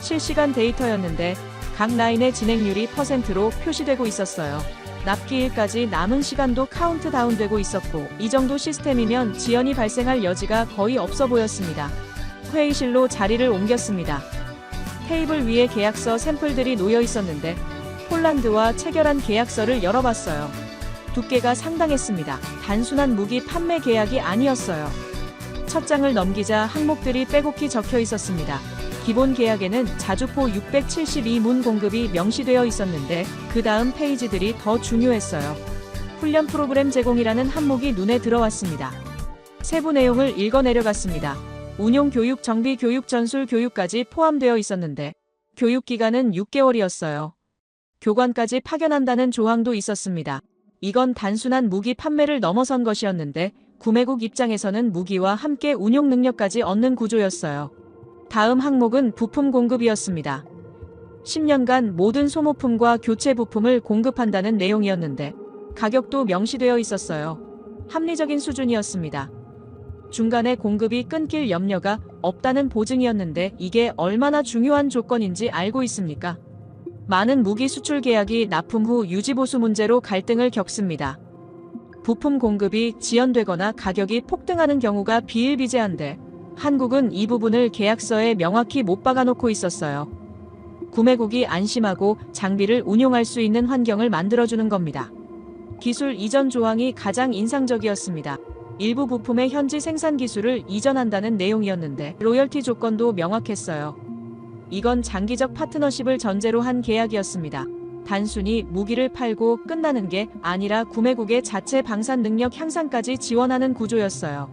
실시간 데이터였는데 각 라인의 진행률이 %로 표시되고 있었어요. 납기일까지 남은 시간도 카운트다운되고 있었고 이 정도 시스템이면 지연이 발생할 여지가 거의 없어 보였습니다. 회의실로 자리를 옮겼습니다. 테이블 위에 계약서 샘플들이 놓여 있었는데 폴란드와 체결한 계약서를 열어봤어요. 두께가 상당했습니다. 단순한 무기 판매 계약이 아니었어요. 첫 장을 넘기자 항목들이 빼곡히 적혀 있었습니다. 기본 계약에는 자주포 672문 공급이 명시되어 있었는데 그 다음 페이지들이 더 중요했어요. 훈련 프로그램 제공이라는 항목이 눈에 들어왔습니다. 세부 내용을 읽어 내려갔습니다. 운용 교육, 정비 교육, 전술 교육까지 포함되어 있었는데 교육 기간은 6개월이었어요. 교관까지 파견한다는 조항도 있었습니다. 이건 단순한 무기 판매를 넘어선 것이었는데 구매국 입장에서는 무기와 함께 운용 능력까지 얻는 구조였어요. 다음 항목은 부품 공급이었습니다. 10년간 모든 소모품과 교체 부품을 공급한다는 내용이었는데 가격도 명시되어 있었어요. 합리적인 수준이었습니다. 중간에 공급이 끊길 염려가 없다는 보증이었는데 이게 얼마나 중요한 조건인지 알고 있습니까? 많은 무기 수출 계약이 납품 후 유지보수 문제로 갈등을 겪습니다. 부품 공급이 지연되거나 가격이 폭등하는 경우가 비일비재한데 한국은 이 부분을 계약서에 명확히 못 박아놓고 있었어요. 구매국이 안심하고 장비를 운용할 수 있는 환경을 만들어주는 겁니다. 기술 이전 조항이 가장 인상적이었습니다. 일부 부품의 현지 생산 기술을 이전한다는 내용이었는데 로열티 조건도 명확했어요. 이건 장기적 파트너십을 전제로 한 계약이었습니다. 단순히 무기를 팔고 끝나는 게 아니라 구매국의 자체 방산 능력 향상까지 지원하는 구조였어요.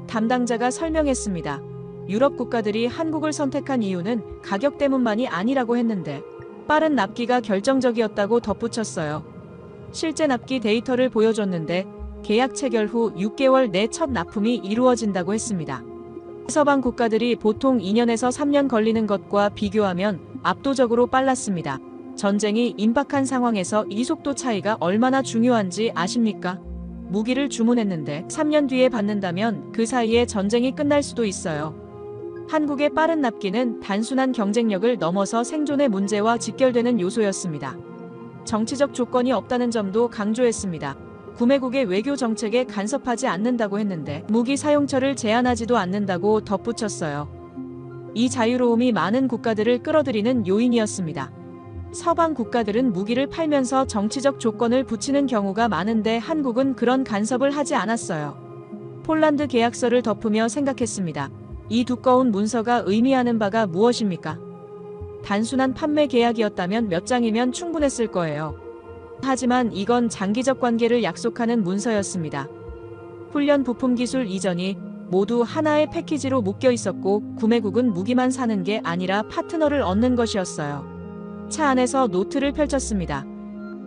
담당자가 설명했습니다. 유럽 국가들이 한국을 선택한 이유는 가격 때문만이 아니라고 했는데 빠른 납기가 결정적이었다고 덧붙였어요. 실제 납기 데이터를 보여줬는데 계약 체결 후 6개월 내 첫 납품이 이루어진다고 했습니다. 서방 국가들이 보통 2년에서 3년 걸리는 것과 비교하면 압도적으로 빨랐습니다. 전쟁이 임박한 상황에서 이 속도 차이가 얼마나 중요한지 아십니까? 무기를 주문했는데 3년 뒤에 받는다면 그 사이에 전쟁이 끝날 수도 있어요. 한국의 빠른 납기는 단순한 경쟁력을 넘어서 생존의 문제와 직결되는 요소였습니다. 정치적 조건이 없다는 점도 강조했습니다. 구매국의 외교 정책에 간섭하지 않는다고 했는데 무기 사용처를 제한하지도 않는다고 덧붙였어요. 이 자유로움이 많은 국가들을 끌어들이는 요인이었습니다. 서방 국가들은 무기를 팔면서 정치적 조건을 붙이는 경우가 많은데 한국은 그런 간섭을 하지 않았어요. 폴란드 계약서를 덮으며 생각했습니다. 이 두꺼운 문서가 의미하는 바가 무엇입니까? 단순한 판매 계약이었다면 몇 장이면 충분했을 거예요. 하지만 이건 장기적 관계를 약속하는 문서였습니다. 훈련 부품 기술 이전이 모두 하나의 패키지로 묶여 있었고 구매국은 무기만 사는 게 아니라 파트너를 얻는 것이었어요. 차 안에서 노트를 펼쳤습니다.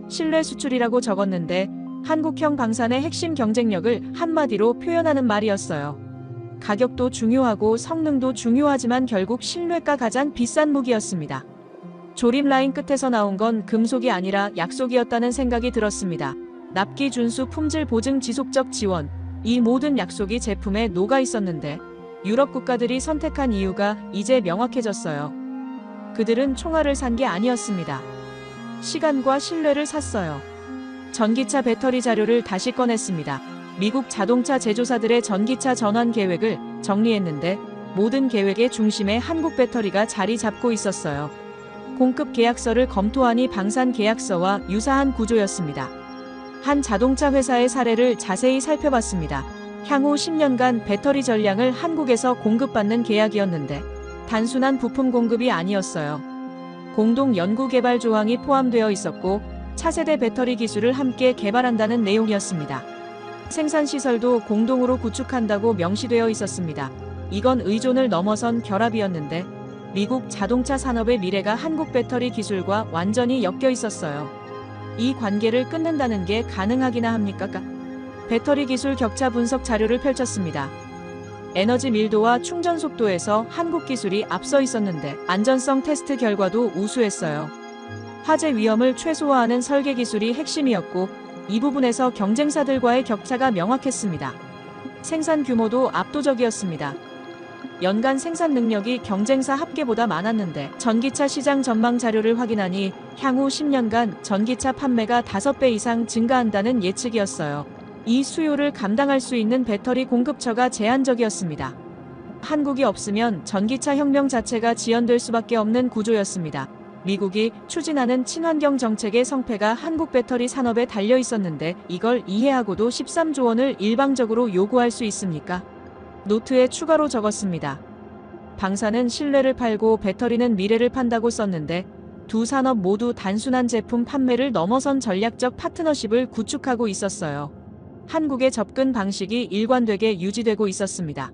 신뢰 수출이라고 적었는데 한국형 방산의 핵심 경쟁력을 한마디로 표현하는 말이었어요. 가격도 중요하고 성능도 중요하지만 결국 신뢰가 가장 비싼 무기였습니다. 조립 라인 끝에서 나온 건 금속이 아니라 약속이었다는 생각이 들었습니다. 납기 준수, 품질 보증, 지속적 지원, 이 모든 약속이 제품에 녹아 있었는데 유럽 국가들이 선택한 이유가 이제 명확해졌어요. 그들은 총알을 산 게 아니었습니다. 시간과 신뢰를 샀어요. 전기차 배터리 자료를 다시 꺼냈습니다. 미국 자동차 제조사들의 전기차 전환 계획을 정리했는데 모든 계획의 중심에 한국 배터리가 자리 잡고 있었어요. 공급 계약서를 검토하니 방산 계약서와 유사한 구조였습니다. 한 자동차 회사의 사례를 자세히 살펴봤습니다. 향후 10년간 배터리 전량을 한국에서 공급받는 계약이었는데 단순한 부품 공급이 아니었어요. 공동 연구 개발 조항이 포함되어 있었고 차세대 배터리 기술을 함께 개발한다는 내용이었습니다. 생산 시설도 공동으로 구축한다고 명시되어 있었습니다. 이건 의존을 넘어선 결합이었는데 미국 자동차 산업의 미래가 한국 배터리 기술과 완전히 엮여 있었어요. 이 관계를 끊는다는 게 가능하기나 합니까? 배터리 기술 격차 분석 자료를 펼쳤습니다. 에너지 밀도와 충전 속도에서 한국 기술이 앞서 있었는데 안전성 테스트 결과도 우수했어요. 화재 위험을 최소화하는 설계 기술이 핵심이었고 이 부분에서 경쟁사들과의 격차가 명확했습니다. 생산 규모도 압도적이었습니다. 연간 생산 능력이 경쟁사 합계보다 많았는데 전기차 시장 전망 자료를 확인하니 향후 10년간 전기차 판매가 5배 이상 증가한다는 예측이었어요. 이 수요를 감당할 수 있는 배터리 공급처가 제한적이었습니다. 한국이 없으면 전기차 혁명 자체가 지연될 수밖에 없는 구조였습니다. 미국이 추진하는 친환경 정책의 성패가 한국 배터리 산업에 달려 있었는데 이걸 이해하고도 13조 원을 일방적으로 요구할 수 있습니까? 노트에 추가로 적었습니다. 방산은 신뢰를 팔고 배터리는 미래를 판다고 썼는데 두 산업 모두 단순한 제품 판매를 넘어선 전략적 파트너십을 구축하고 있었어요. 한국의 접근 방식이 일관되게 유지되고 있었습니다.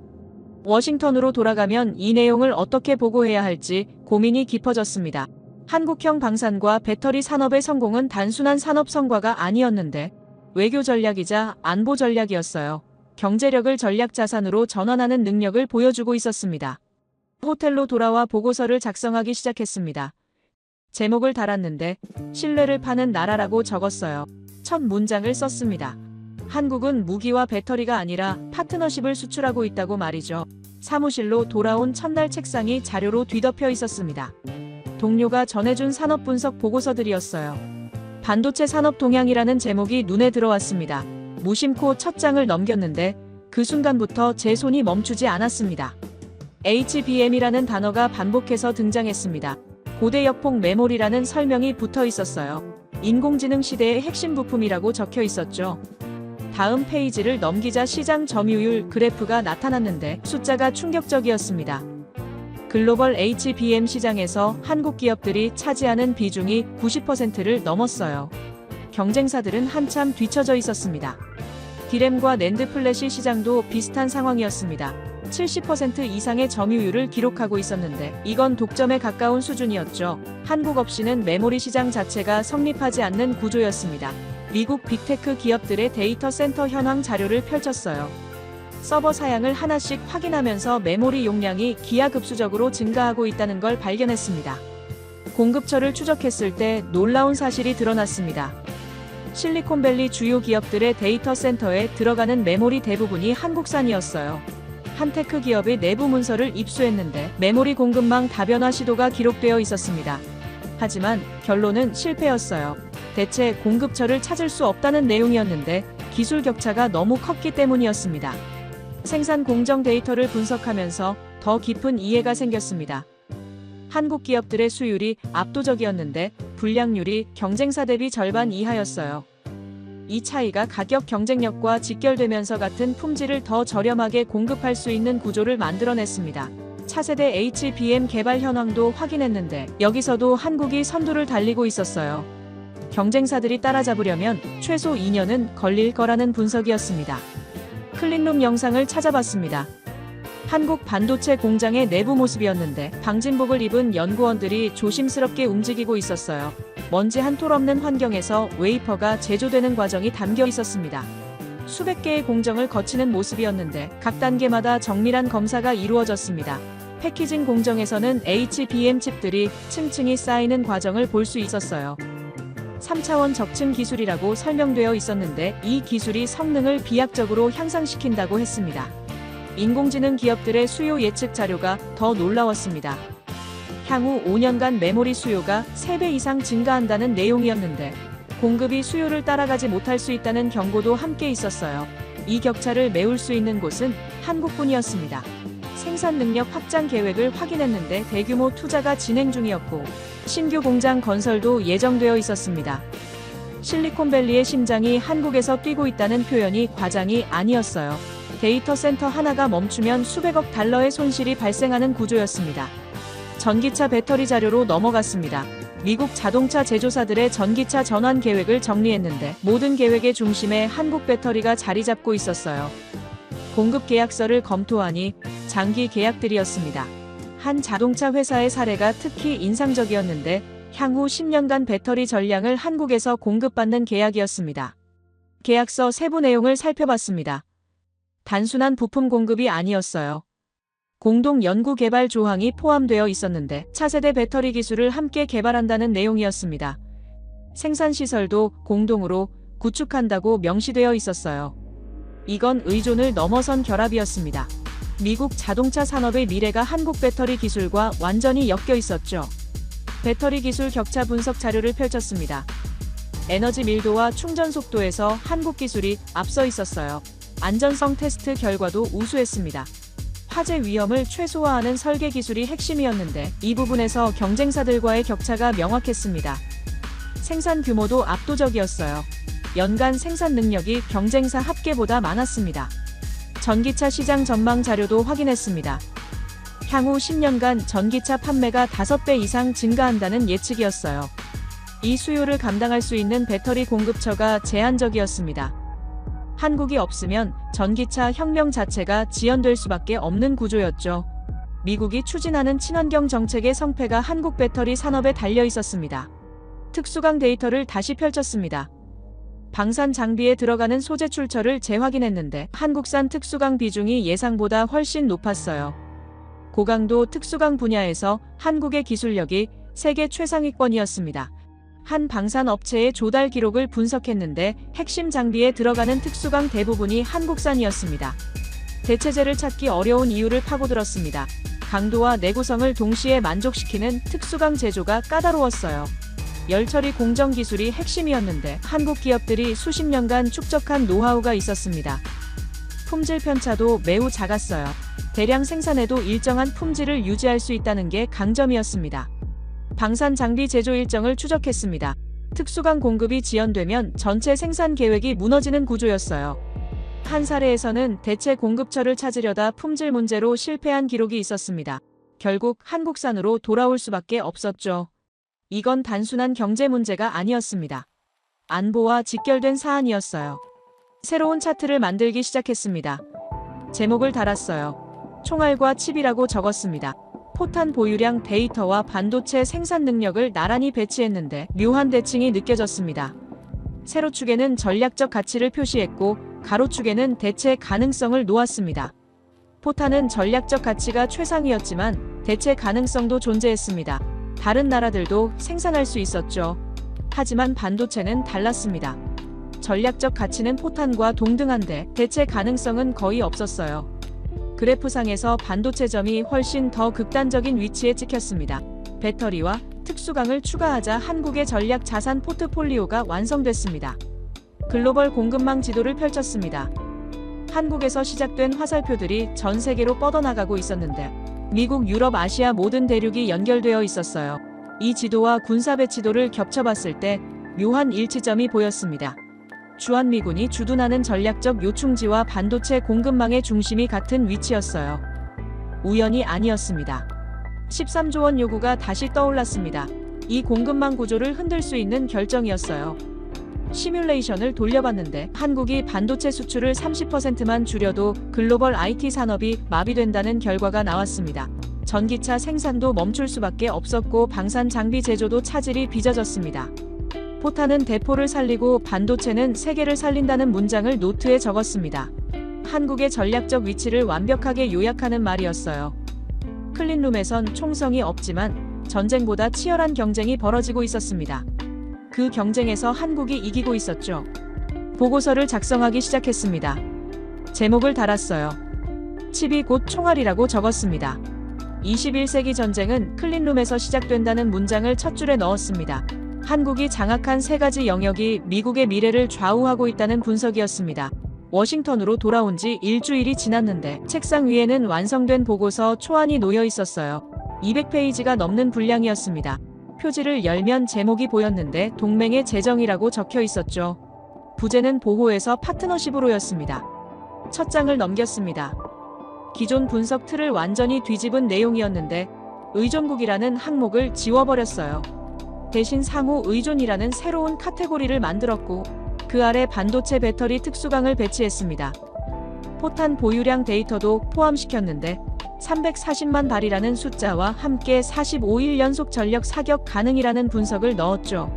워싱턴으로 돌아가면 이 내용을 어떻게 보고해야 할지 고민이 깊어졌습니다. 한국형 방산과 배터리 산업의 성공은 단순한 산업 성과가 아니었는데 외교 전략이자 안보 전략이었어요. 경제력을 전략 자산으로 전환하는 능력을 보여주고 있었습니다. 호텔로 돌아와 보고서를 작성하기 시작했습니다. 제목을 달았는데 신뢰를 파는 나라라고 적었어요. 첫 문장을 썼습니다. 한국은 무기와 배터리가 아니라 파트너십을 수출하고 있다고 말이죠. 사무실로 돌아온 첫날 책상이 자료로 뒤덮여 있었습니다. 동료가 전해준 산업 분석 보고서들이었어요. 반도체 산업 동향이라는 제목이 눈에 들어왔습니다. 무심코 첫 장을 넘겼는데 그 순간부터 제 손이 멈추지 않았습니다. HBM이라는 단어가 반복해서 등장했습니다. 고대역폭 메모리라는 설명이 붙어 있었어요. 인공지능 시대의 핵심 부품이라고 적혀 있었죠. 다음 페이지를 넘기자 시장 점유율 그래프가 나타났는데 숫자가 충격적이었습니다. 글로벌 HBM 시장에서 한국 기업들이 차지하는 비중이 90%를 넘었어요. 경쟁사들은 한참 뒤처져 있었습니다. 디램과 낸드 플래시 시장도 비슷한 상황이었습니다. 70% 이상의 점유율을 기록하고 있었는데 이건 독점에 가까운 수준이었죠. 한국 없이는 메모리 시장 자체가 성립하지 않는 구조였습니다. 미국 빅테크 기업들의 데이터 센터 현황 자료를 펼쳤어요. 서버 사양을 하나씩 확인하면서 메모리 용량이 기하급수적으로 증가하고 있다는 걸 발견했습니다. 공급처를 추적했을 때 놀라운 사실이 드러났습니다. 실리콘밸리 주요 기업들의 데이터 센터에 들어가는 메모리 대부분이 한국산이었어요. 한 테크 기업의 내부 문서를 입수했는데 메모리 공급망 다변화 시도가 기록되어 있었습니다. 하지만 결론은 실패였어요. 대체 공급처를 찾을 수 없다는 내용이었는데 기술 격차가 너무 컸기 때문이었습니다. 생산 공정 데이터를 분석하면서 더 깊은 이해가 생겼습니다. 한국 기업들의 수율이 압도적이었는데 불량률이 경쟁사 대비 절반 이하였어요. 이 차이가 가격 경쟁력과 직결되면서 같은 품질을 더 저렴하게 공급할 수 있는 구조를 만들어냈습니다. 차세대 HBM 개발 현황도 확인했는데 여기서도 한국이 선두를 달리고 있었어요. 경쟁사들이 따라잡으려면 최소 2년은 걸릴 거라는 분석이었습니다. 클린룸 영상을 찾아봤습니다. 한국 반도체 공장의 내부 모습이었는데 방진복을 입은 연구원들이 조심스럽게 움직이고 있었어요. 먼지 한 톨 없는 환경에서 웨이퍼가 제조되는 과정이 담겨 있었습니다. 수백 개의 공정을 거치는 모습이었는데 각 단계마다 정밀한 검사가 이루어졌습니다. 패키징 공정에서는 HBM 칩들이 층층이 쌓이는 과정을 볼 수 있었어요. 3차원 적층 기술이라고 설명되어 있었는데 이 기술이 성능을 비약적으로 향상시킨다고 했습니다. 인공지능 기업들의 수요 예측 자료가 더 놀라웠습니다. 향후 5년간 메모리 수요가 3배 이상 증가한다는 내용이었는데 공급이 수요를 따라가지 못할 수 있다는 경고도 함께 있었어요. 이 격차를 메울 수 있는 곳은 한국뿐이었습니다. 생산 능력 확장 계획을 확인했는데 대규모 투자가 진행 중이었고 신규 공장 건설도 예정되어 있었습니다. 실리콘밸리의 심장이 한국에서 뛰고 있다는 표현이 과장이 아니었어요. 데이터 센터 하나가 멈추면 수백억 달러의 손실이 발생하는 구조였습니다. 전기차 배터리 자료로 넘어갔습니다. 미국 자동차 제조사들의 전기차 전환 계획을 정리했는데 모든 계획의 중심에 한국 배터리가 자리 잡고 있었어요. 공급 계약서를 검토하니 장기 계약들이었습니다. 한 자동차 회사의 사례가 특히 인상적이었는데 향후 10년간 배터리 전량을 한국에서 공급받는 계약이었습니다. 계약서 세부 내용을 살펴봤습니다. 단순한 부품 공급이 아니었어요. 공동 연구 개발 조항이 포함되어 있었는데 차세대 배터리 기술을 함께 개발한다는 내용이었습니다. 생산 시설도 공동으로 구축한다고 명시되어 있었어요. 이건 의존을 넘어선 결합이었습니다. 미국 자동차 산업의 미래가 한국 배터리 기술과 완전히 엮여 있었죠. 배터리 기술 격차 분석 자료를 펼쳤습니다. 에너지 밀도와 충전 속도에서 한국 기술이 앞서 있었어요. 안전성 테스트 결과도 우수했습니다. 화재 위험을 최소화하는 설계 기술이 핵심이었는데 이 부분에서 경쟁사들과의 격차가 명확했습니다. 생산 규모도 압도적이었어요. 연간 생산 능력이 경쟁사 합계보다 많았습니다. 전기차 시장 전망 자료도 확인했습니다. 향후 10년간 전기차 판매가 5배 이상 증가한다는 예측이었어요. 이 수요를 감당할 수 있는 배터리 공급처가 제한적이었습니다. 한국이 없으면 전기차 혁명 자체가 지연될 수밖에 없는 구조였죠. 미국이 추진하는 친환경 정책의 성패가 한국 배터리 산업에 달려 있었습니다. 특수강 데이터를 다시 펼쳤습니다. 방산 장비에 들어가는 소재 출처를 재확인했는데 한국산 특수강 비중이 예상보다 훨씬 높았어요. 고강도 특수강 분야에서 한국의 기술력이 세계 최상위권이었습니다. 한 방산 업체의 조달 기록을 분석했는데 핵심 장비에 들어가는 특수강 대부분이 한국산이었습니다. 대체재를 찾기 어려운 이유를 파고들었습니다. 강도와 내구성을 동시에 만족시키는 특수강 제조가 까다로웠어요. 열처리 공정 기술이 핵심이었는데 한국 기업들이 수십 년간 축적한 노하우가 있었습니다. 품질 편차도 매우 작았어요. 대량 생산에도 일정한 품질을 유지할 수 있다는 게 강점이었습니다. 방산 장비 제조 일정을 추적했습니다. 특수강 공급이 지연되면 전체 생산 계획이 무너지는 구조였어요. 한 사례에서는 대체 공급처를 찾으려다 품질 문제로 실패한 기록이 있었습니다. 결국 한국산으로 돌아올 수밖에 없었죠. 이건 단순한 경제 문제가 아니었습니다. 안보와 직결된 사안이었어요. 새로운 차트를 만들기 시작했습니다. 제목을 달았어요. 총알과 칩이라고 적었습니다. 포탄 보유량 데이터와 반도체 생산 능력을 나란히 배치했는데 묘한 대칭이 느껴졌습니다. 세로축에는 전략적 가치를 표시했고 가로축에는 대체 가능성을 놓았습니다. 포탄은 전략적 가치가 최상위였지만 대체 가능성도 존재했습니다. 다른 나라들도 생산할 수 있었죠. 하지만 반도체는 달랐습니다. 전략적 가치는 포탄과 동등한데 대체 가능성은 거의 없었어요. 그래프상에서 반도체점이 훨씬 더 극단적인 위치에 찍혔습니다. 배터리와 특수강을 추가하자 한국의 전략 자산 포트폴리오가 완성됐습니다. 글로벌 공급망 지도를 펼쳤습니다. 한국에서 시작된 화살표들이 전 세계로 뻗어나가고 있었는데 미국, 유럽, 아시아 모든 대륙이 연결되어 있었어요. 이 지도와 군사 배치도를 겹쳐봤을 때 묘한 일치점이 보였습니다. 주한미군이 주둔하는 전략적 요충지와 반도체 공급망의 중심이 같은 위치였어요. 우연이 아니었습니다. 13조 원 요구가 다시 떠올랐습니다. 이 공급망 구조를 흔들 수 있는 결정이었어요. 시뮬레이션을 돌려봤는데 한국이 반도체 수출을 30%만 줄여도 글로벌 IT 산업이 마비된다는 결과가 나왔습니다. 전기차 생산도 멈출 수밖에 없었고 방산 장비 제조도 차질이 빚어졌습니다. 포탄은 대포를 살리고 반도체는 세계를 살린다는 문장을 노트에 적었습니다. 한국의 전략적 위치를 완벽하게 요약하는 말이었어요. 클린룸에선 총성이 없지만 전쟁보다 치열한 경쟁이 벌어지고 있었습니다. 그 경쟁에서 한국이 이기고 있었죠. 보고서를 작성하기 시작했습니다. 제목을 달았어요. 칩이 곧 총알이라고 적었습니다. 21세기 전쟁은 클린룸에서 시작된다는 문장을 첫 줄에 넣었습니다. 한국이 장악한 세 가지 영역이 미국의 미래를 좌우하고 있다는 분석이었습니다. 워싱턴으로 돌아온 지 일주일이 지났는데 책상 위에는 완성된 보고서 초안이 놓여 있었어요. 200페이지가 넘는 분량이었습니다. 표지를 열면 제목이 보였는데 동맹의 재정이라고 적혀 있었죠. 부제는 보호에서 파트너십으로였습니다. 첫 장을 넘겼습니다. 기존 분석 틀을 완전히 뒤집은 내용이었는데 의존국이라는 항목을 지워버렸어요. 대신 상호 의존이라는 새로운 카테고리를 만들었고 그 아래 반도체 배터리 특수강을 배치했습니다. 포탄 보유량 데이터도 포함시켰는데 340만 발이라는 숫자와 함께 45일 연속 전력 사격 가능이라는 분석을 넣었죠.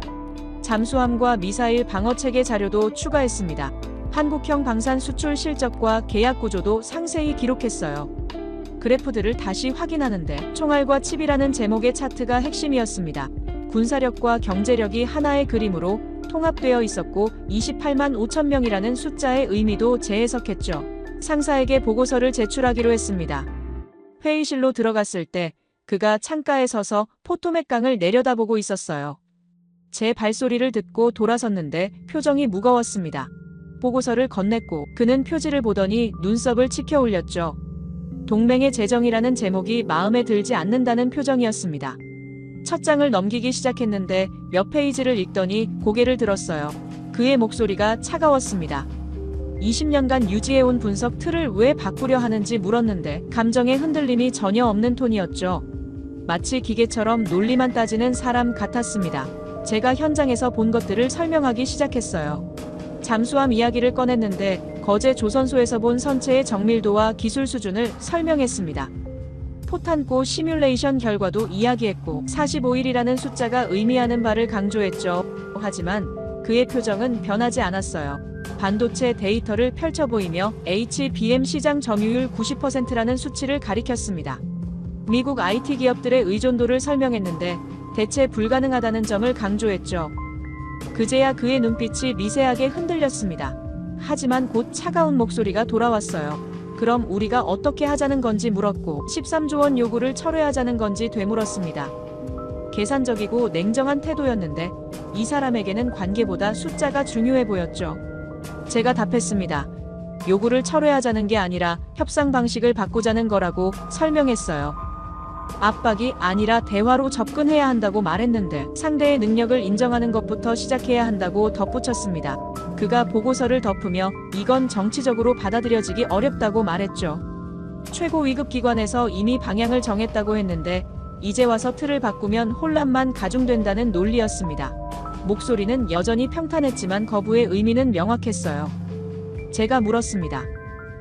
잠수함과 미사일 방어체계 자료도 추가했습니다. 한국형 방산 수출 실적과 계약 구조도 상세히 기록했어요. 그래프들을 다시 확인하는데 총알과 칩이라는 제목의 차트가 핵심이었습니다. 군사력과 경제력이 하나의 그림으로 통합되어 있었고 28만 5천 명이라는 숫자의 의미도 재해석했죠. 상사에게 보고서를 제출하기로 했습니다. 회의실로 들어갔을 때 그가 창가에 서서 포토맥강을 내려다보고 있었어요. 제 발소리를 듣고 돌아섰는데 표정이 무거웠습니다. 보고서를 건넸고 그는 표지를 보더니 눈썹을 치켜 올렸죠. 동맹의 재정이라는 제목이 마음에 들지 않는다는 표정이었습니다. 첫 장을 넘기기 시작했는데 몇 페이지를 읽더니 고개를 들었어요. 그의 목소리가 차가웠습니다. 20년간 유지해온 분석 틀을 왜 바꾸려 하는지 물었는데 감정의 흔들림이 전혀 없는 톤이었죠. 마치 기계처럼 논리만 따지는 사람 같았습니다. 제가 현장에서 본 것들을 설명하기 시작했어요. 잠수함 이야기를 꺼냈는데 거제 조선소에서 본 선체의 정밀도와 기술 수준을 설명했습니다. 포탄고 시뮬레이션 결과도 이야기했고 45일이라는 숫자가 의미하는 바를 강조했죠. 하지만 그의 표정은 변하지 않았어요. 반도체 데이터를 펼쳐 보이며 HBM 시장 점유율 90%라는 수치를 가리켰습니다. 미국 IT 기업들의 의존도를 설명했는데 대체 불가능하다는 점을 강조했죠. 그제야 그의 눈빛이 미세하게 흔들렸습니다. 하지만 곧 차가운 목소리가 돌아왔어요. 그럼 우리가 어떻게 하자는 건지 물었고 13조 원 요구를 철회하자는 건지 되물었습니다. 계산적이고 냉정한 태도였는데 이 사람에게는 관계보다 숫자가 중요해 보였죠. 제가 답했습니다. 요구를 철회하자는 게 아니라 협상 방식을 바꾸자는 거라고 설명했어요. 압박이 아니라 대화로 접근해야 한다고 말했는데 상대의 능력을 인정하는 것부터 시작해야 한다고 덧붙였습니다. 그가 보고서를 덮으며 이건 정치적으로 받아들여지기 어렵다고 말했죠. 최고 위급 기관에서 이미 방향을 정했다고 했는데 이제 와서 틀을 바꾸면 혼란만 가중된다는 논리였습니다. 목소리는 여전히 평탄했지만 거부의 의미는 명확했어요. 제가 물었습니다.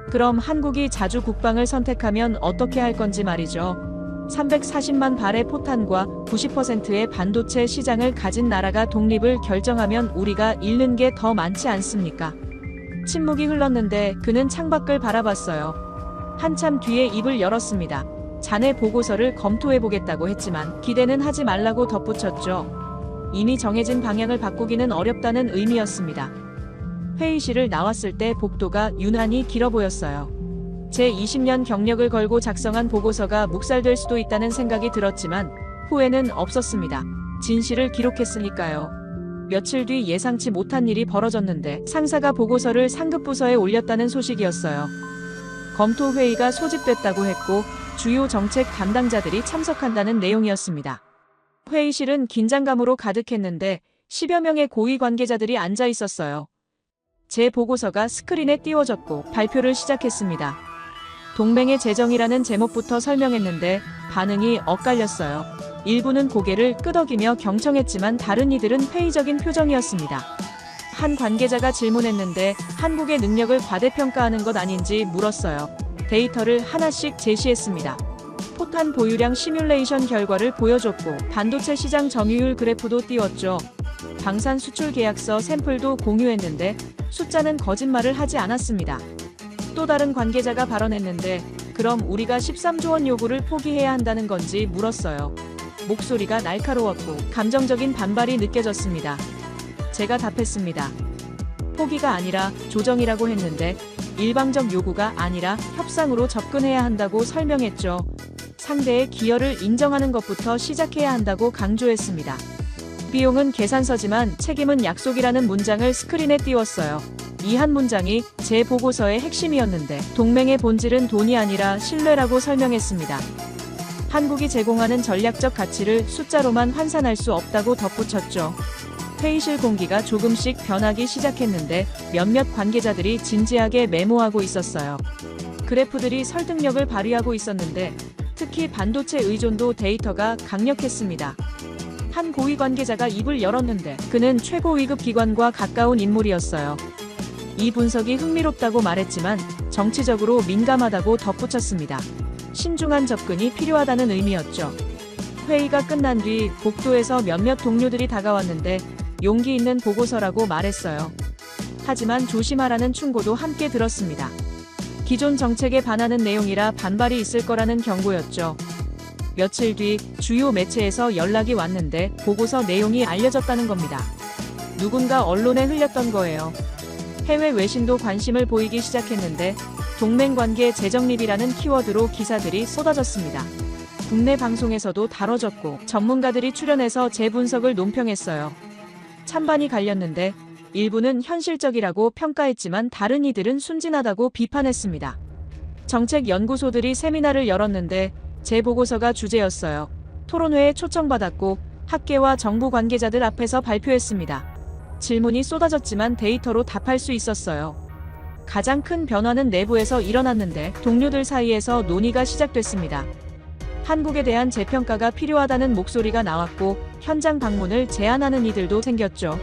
그럼 한국이 자주 국방을 선택하면 어떻게 할 건지 말이죠. 340만 발의 포탄과 90%의 반도체 시장을 가진 나라가 독립을 결정하면 우리가 잃는 게 더 많지 않습니까? 침묵이 흘렀는데 그는 창밖을 바라봤어요. 한참 뒤에 입을 열었습니다. 자네 보고서를 검토해보겠다고 했지만 기대는 하지 말라고 덧붙였죠. 이미 정해진 방향을 바꾸기는 어렵다는 의미였습니다. 회의실을 나왔을 때 복도가 유난히 길어 보였어요. 제 20년 경력을 걸고 작성한 보고서가 묵살될 수도 있다는 생각이 들었지만 후회는 없었습니다. 진실을 기록했으니까요. 며칠 뒤 예상치 못한 일이 벌어졌는데 상사가 보고서를 상급 부서에 올렸다는 소식이었어요. 검토 회의가 소집됐다고 했고 주요 정책 담당자들이 참석한다는 내용이었습니다. 회의실은 긴장감으로 가득했는데 10여 명의 고위 관계자들이 앉아 있었어요. 제 보고서가 스크린에 띄워졌고 발표를 시작했습니다. 동맹의 재정이라는 제목부터 설명했는데 반응이 엇갈렸어요. 일부는 고개를 끄덕이며 경청했지만 다른 이들은 회의적인 표정이었습니다. 한 관계자가 질문했는데 한국의 능력을 과대평가하는 것 아닌지 물었어요. 데이터를 하나씩 제시했습니다. 포탄 보유량 시뮬레이션 결과를 보여줬고 반도체 시장 점유율 그래프도 띄웠죠. 방산 수출 계약서 샘플도 공유했는데 숫자는 거짓말을 하지 않았습니다. 또 다른 관계자가 발언했는데 그럼 우리가 13조 원 요구를 포기해야 한다는 건지 물었어요. 목소리가 날카로웠고 감정적인 반발이 느껴졌습니다. 제가 답했습니다. 포기가 아니라 조정이라고 했는데 일방적 요구가 아니라 협상으로 접근해야 한다고 설명했죠. 상대의 기여를 인정하는 것부터 시작해야 한다고 강조했습니다. 비용은 계산서지만 책임은 약속이라는 문장을 스크린에 띄웠어요. 이 한 문장이 제 보고서의 핵심이었는데 동맹의 본질은 돈이 아니라 신뢰라고 설명했습니다. 한국이 제공하는 전략적 가치를 숫자로만 환산할 수 없다고 덧붙였죠. 회의실 공기가 조금씩 변하기 시작했는데 몇몇 관계자들이 진지하게 메모하고 있었어요. 그래프들이 설득력을 발휘하고 있었는데 특히 반도체 의존도 데이터가 강력했습니다. 한 고위 관계자가 입을 열었는데 그는 최고 위급 기관과 가까운 인물이었어요. 이 분석이 흥미롭다고 말했지만 정치적으로 민감하다고 덧붙였습니다. 신중한 접근이 필요하다는 의미였죠. 회의가 끝난 뒤 복도에서 몇몇 동료들이 다가왔는데 용기 있는 보고서라고 말했어요. 하지만 조심하라는 충고도 함께 들었습니다. 기존 정책에 반하는 내용이라 반발이 있을 거라는 경고였죠. 며칠 뒤 주요 매체에서 연락이 왔는데 보고서 내용이 알려졌다는 겁니다. 누군가 언론에 흘렸던 거예요. 해외 외신도 관심을 보이기 시작했는데 동맹관계 재정립이라는 키워드로 기사들이 쏟아졌습니다. 국내 방송에서도 다뤄졌고 전문가들이 출연해서 재분석을 논평했어요. 찬반이 갈렸는데 일부는 현실적이라고 평가했지만 다른 이들은 순진하다고 비판했습니다. 정책 연구소들이 세미나를 열었는데 제 보고서가 주제였어요. 토론회에 초청받았고 학계와 정부 관계자들 앞에서 발표했습니다. 질문이 쏟아졌지만 데이터로 답할 수 있었어요. 가장 큰 변화는 내부에서 일어났는데 동료들 사이에서 논의가 시작됐습니다. 한국에 대한 재평가가 필요하다는 목소리가 나왔고 현장 방문을 제안하는 이들도 생겼죠.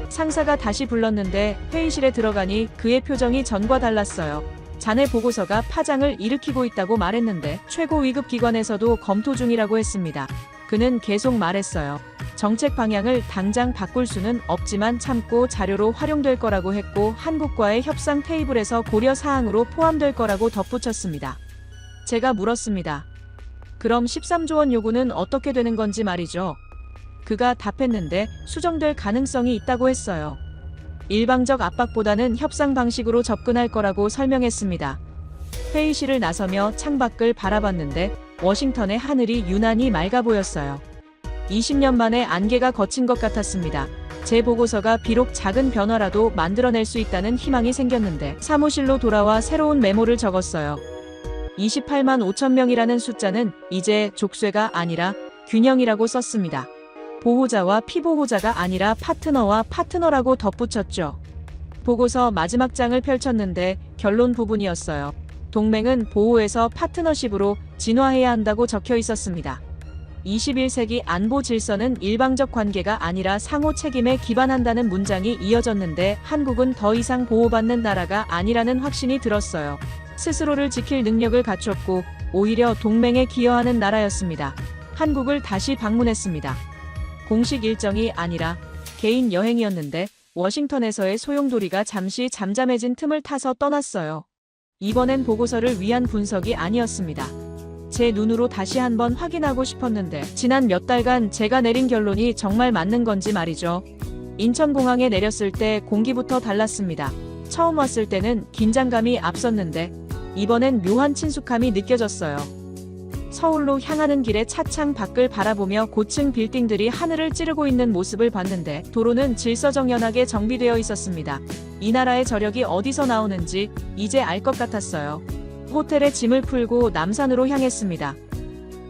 상사가 다시 불렀는데 회의실에 들어가니 그의 표정이 전과 달랐어요. 자네 보고서가 파장을 일으키고 있다고 말했는데 최고 위급 기관에서도 검토 중이라고 했습니다. 그는 계속 말했어요. 정책 방향을 당장 바꿀 수는 없지만 참고 자료로 활용될 거라고 했고 한국과의 협상 테이블에서 고려 사항으로 포함될 거라고 덧붙였습니다. 제가 물었습니다. 그럼 13조 원 요구는 어떻게 되는 건지 말이죠. 그가 답했는데 수정될 가능성이 있다고 했어요. 일방적 압박보다는 협상 방식으로 접근할 거라고 설명했습니다. 회의실을 나서며 창밖을 바라봤는데 워싱턴의 하늘이 유난히 맑아 보였어요. 20년 만에 안개가 걷힌 것 같았습니다. 제 보고서가 비록 작은 변화라도 만들어낼 수 있다는 희망이 생겼는데 사무실로 돌아와 새로운 메모를 적었어요. 28만 5천 명이라는 숫자는 이제 족쇄가 아니라 균형이라고 썼습니다. 보호자와 피보호자가 아니라 파트너와 파트너라고 덧붙였죠. 보고서 마지막 장을 펼쳤는데 결론 부분이었어요. 동맹은 보호에서 파트너십으로 진화해야 한다고 적혀 있었습니다. 21세기 안보 질서는 일방적 관계가 아니라 상호 책임에 기반한다는 문장이 이어졌는데 한국은 더 이상 보호받는 나라가 아니라는 확신이 들었어요. 스스로를 지킬 능력을 갖췄고 오히려 동맹에 기여하는 나라였습니다. 한국을 다시 방문했습니다. 공식 일정이 아니라 개인 여행이었는데 워싱턴에서의 소용돌이가 잠시 잠잠해진 틈을 타서 떠났어요. 이번엔 보고서를 위한 분석이 아니었습니다. 제 눈으로 다시 한번 확인하고 싶었는데 지난 몇 달간 제가 내린 결론이 정말 맞는 건지 말이죠. 인천공항에 내렸을 때 공기부터 달랐습니다. 처음 왔을 때는 긴장감이 앞섰는데 이번엔 묘한 친숙함이 느껴졌어요. 서울로 향하는 길에 차창 밖을 바라보며 고층 빌딩들이 하늘을 찌르고 있는 모습을 봤는데 도로는 질서정연하게 정비되어 있었습니다. 이 나라의 저력이 어디서 나오는지 이제 알 것 같았어요. 호텔에 짐을 풀고 남산으로 향했습니다.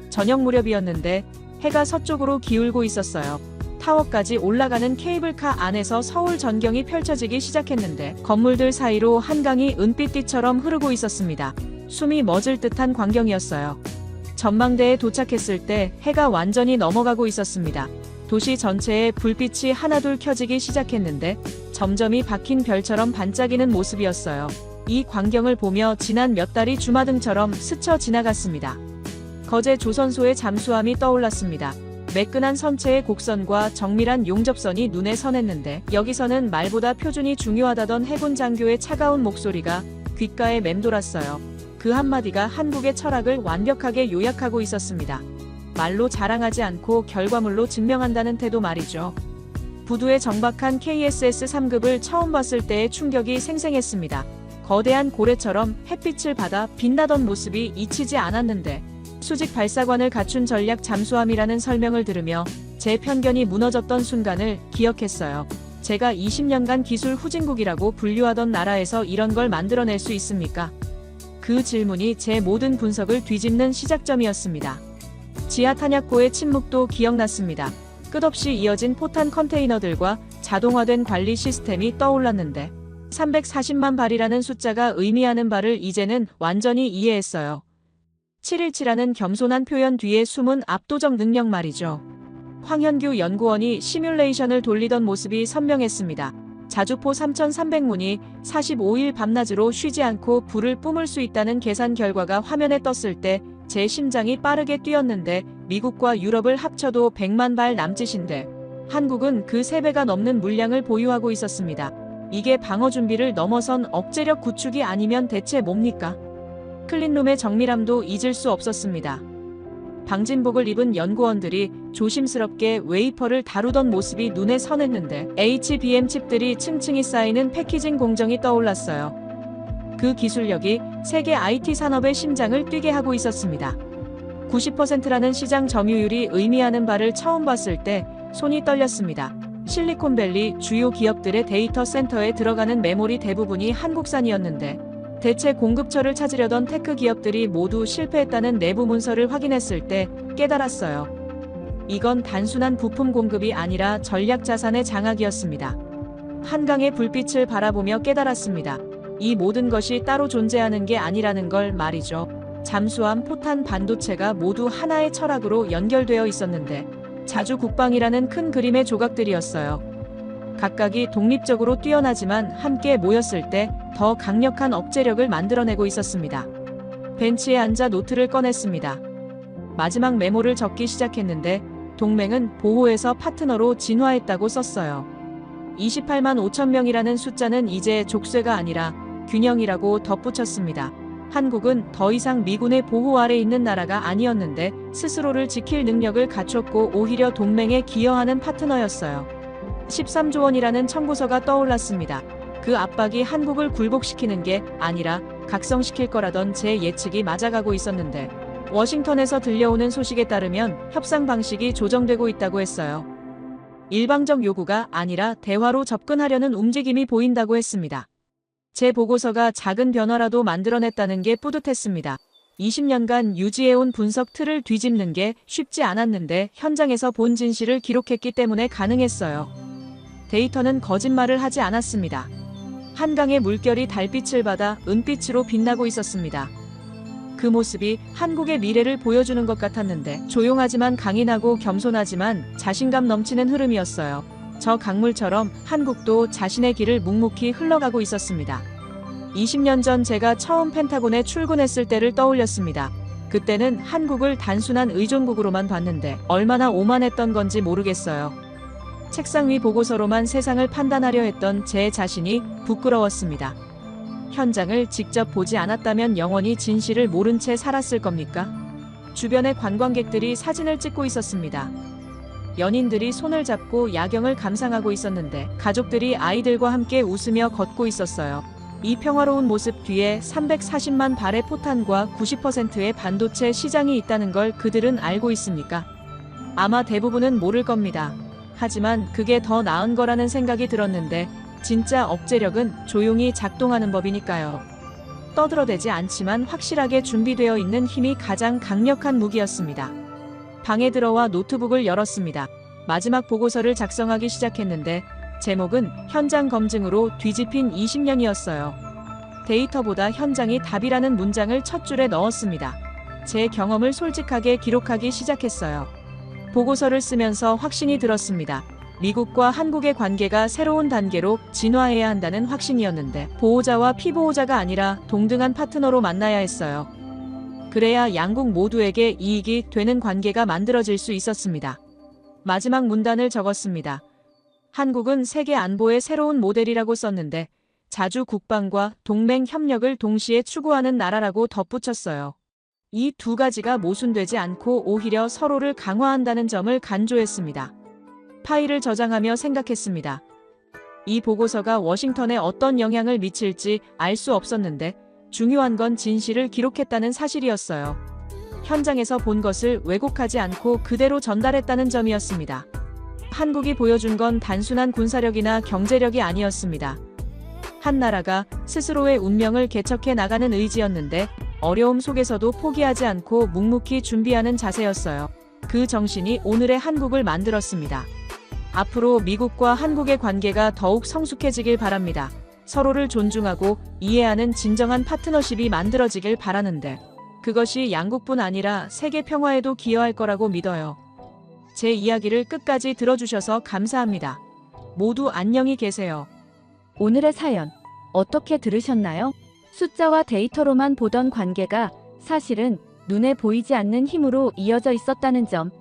저녁 무렵이었는데 해가 서쪽으로 기울고 있었어요. 타워까지 올라가는 케이블카 안에서 서울 전경이 펼쳐지기 시작했는데 건물들 사이로 한강이 은빛띠처럼 흐르고 있었습니다. 숨이 멎을 듯한 광경이었어요. 전망대에 도착했을 때 해가 완전히 넘어가고 있었습니다. 도시 전체에 불빛이 하나둘 켜지기 시작했는데 점점이 박힌 별처럼 반짝이는 모습이었어요. 이 광경을 보며 지난 몇 달이 주마등처럼 스쳐 지나갔습니다. 거제 조선소의 잠수함이 떠올랐습니다. 매끈한 선체의 곡선과 정밀한 용접선이 눈에 선했는데 여기서는 말보다 표준이 중요하다던 해군 장교의 차가운 목소리가 귓가에 맴돌았어요. 그 한마디가 한국의 철학을 완벽하게 요약하고 있었습니다. 말로 자랑하지 않고 결과물로 증명한다는 태도 말이죠. 부두에 정박한 KSS 3급을 처음 봤을 때의 충격이 생생했습니다. 거대한 고래처럼 햇빛을 받아 빛나던 모습이 잊히지 않았는데 수직 발사관을 갖춘 전략 잠수함이라는 설명을 들으며 제 편견이 무너졌던 순간을 기억했어요. 제가 20년간 기술 후진국이라고 분류하던 나라에서 이런 걸 만들어낼 수 있습니까? 그 질문이 제 모든 분석을 뒤집는 시작점이었습니다. 지하 탄약고의 침묵도 기억났습니다. 끝없이 이어진 포탄 컨테이너들과 자동화된 관리 시스템이 떠올랐는데 340만 발이라는 숫자가 의미하는 바를 이제는 완전히 이해했어요. 717라는 겸손한 표현 뒤에 숨은 압도적 능력 말이죠. 황현규 연구원이 시뮬레이션을 돌리던 모습이 선명했습니다. 자주포 3300문이 45일 밤낮으로 쉬지 않고 불을 뿜을 수 있다는 계산 결과가 화면에 떴을 때 제 심장이 빠르게 뛰었는데 미국과 유럽을 합쳐도 100만 발 남짓인데 한국은 그 3배가 넘는 물량을 보유하고 있었습니다. 이게 방어 준비를 넘어선 억제력 구축이 아니면 대체 뭡니까? 클린룸의 정밀함도 잊을 수 없었습니다. 방진복을 입은 연구원들이 조심스럽게 웨이퍼를 다루던 모습이 눈에 선했는데 HBM 칩들이 층층이 쌓이는 패키징 공정이 떠올랐어요. 그 기술력이 세계 IT 산업의 심장을 뛰게 하고 있었습니다. 90%라는 시장 점유율이 의미하는 바를 처음 봤을 때 손이 떨렸습니다. 실리콘밸리 주요 기업들의 데이터 센터에 들어가는 메모리 대부분이 한국산이었는데 대체 공급처를 찾으려던 테크 기업들이 모두 실패했다는 내부 문서를 확인했을 때 깨달았어요. 이건 단순한 부품 공급이 아니라 전략 자산의 장악이었습니다. 한강의 불빛을 바라보며 깨달았습니다. 이 모든 것이 따로 존재하는 게 아니라는 걸 말이죠. 잠수함, 포탄, 반도체가 모두 하나의 철학으로 연결되어 있었는데 자주 국방이라는 큰 그림의 조각들이었어요. 각각이 독립적으로 뛰어나지만 함께 모였을 때 더 강력한 억제력을 만들어내고 있었습니다. 벤치에 앉아 노트를 꺼냈습니다. 마지막 메모를 적기 시작했는데 동맹은 보호에서 파트너로 진화했다고 썼어요. 28만 5천 명이라는 숫자는 이제 족쇄가 아니라 균형이라고 덧붙였습니다. 한국은 더 이상 미군의 보호 아래 있는 나라가 아니었는데 스스로를 지킬 능력을 갖췄고 오히려 동맹에 기여하는 파트너였어요. 13조 원이라는 청구서가 떠올랐습니다. 그 압박이 한국을 굴복시키는 게 아니라 각성시킬 거라던 제 예측이 맞아가고 있었는데 워싱턴에서 들려오는 소식에 따르면 협상 방식이 조정되고 있다고 했어요. 일방적 요구가 아니라 대화로 접근하려는 움직임이 보인다고 했습니다. 제 보고서가 작은 변화라도 만들어냈다는 게 뿌듯했습니다. 20년간 유지해온 분석 틀을 뒤집는 게 쉽지 않았는데 현장에서 본 진실을 기록했기 때문에 가능했어요. 데이터는 거짓말을 하지 않았습니다. 한강의 물결이 달빛을 받아 은빛으로 빛나고 있었습니다. 그 모습이 한국의 미래를 보여주는 것 같았는데 조용하지만 강인하고 겸손하지만 자신감 넘치는 흐름이었어요. 저 강물처럼 한국도 자신의 길을 묵묵히 흘러가고 있었습니다. 20년 전 제가 처음 펜타곤에 출근했을 때를 떠올렸습니다. 그때는 한국을 단순한 의존국으로만 봤는데 얼마나 오만했던 건지 모르겠어요. 책상 위 보고서로만 세상을 판단하려 했던 제 자신이 부끄러웠습니다. 현장을 직접 보지 않았다면 영원히 진실을 모른 채 살았을 겁니까? 주변의 관광객들이 사진을 찍고 있었습니다. 연인들이 손을 잡고 야경을 감상하고 있었는데 가족들이 아이들과 함께 웃으며 걷고 있었어요. 이 평화로운 모습 뒤에 340만 발의 포탄과 90%의 반도체 시장이 있다는 걸 그들은 알고 있습니까? 아마 대부분은 모를 겁니다. 하지만 그게 더 나은 거라는 생각이 들었는데 진짜 억제력은 조용히 작동하는 법이니까요. 떠들어대지 않지만 확실하게 준비되어 있는 힘이 가장 강력한 무기였습니다. 방에 들어와 노트북을 열었습니다. 마지막 보고서를 작성하기 시작했는데 제목은 현장 검증으로 뒤집힌 20년이었어요. 데이터보다 현장이 답이라는 문장을 첫 줄에 넣었습니다. 제 경험을 솔직하게 기록하기 시작했어요. 보고서를 쓰면서 확신이 들었습니다. 미국과 한국의 관계가 새로운 단계로 진화해야 한다는 확신이었는데 보호자와 피보호자가 아니라 동등한 파트너로 만나야 했어요. 그래야 양국 모두에게 이익이 되는 관계가 만들어질 수 있었습니다. 마지막 문단을 적었습니다. 한국은 세계 안보의 새로운 모델이라고 썼는데 자주 국방과 동맹 협력을 동시에 추구하는 나라라고 덧붙였어요. 이 두 가지가 모순되지 않고 오히려 서로를 강화한다는 점을 강조했습니다. 파일을 저장하며 생각했습니다. 이 보고서가 워싱턴에 어떤 영향을 미칠지 알 수 없었는데 중요한 건 진실을 기록했다는 사실이었어요. 현장에서 본 것을 왜곡하지 않고 그대로 전달했다는 점이었습니다. 한국이 보여준 건 단순한 군사력이나 경제력이 아니었습니다. 한 나라가 스스로의 운명을 개척해 나가는 의지였는데 어려움 속에서도 포기하지 않고 묵묵히 준비하는 자세였어요. 그 정신이 오늘의 한국을 만들었습니다. 앞으로 미국과 한국의 관계가 더욱 성숙해지길 바랍니다. 서로를 존중하고 이해하는 진정한 파트너십이 만들어지길 바라는데 그것이 양국뿐 아니라 세계 평화에도 기여할 거라고 믿어요. 제 이야기를 끝까지 들어주셔서 감사합니다. 모두 안녕히 계세요. 오늘의 사연 어떻게 들으셨나요? 숫자와 데이터로만 보던 관계가 사실은 눈에 보이지 않는 힘으로 이어져 있었다는 점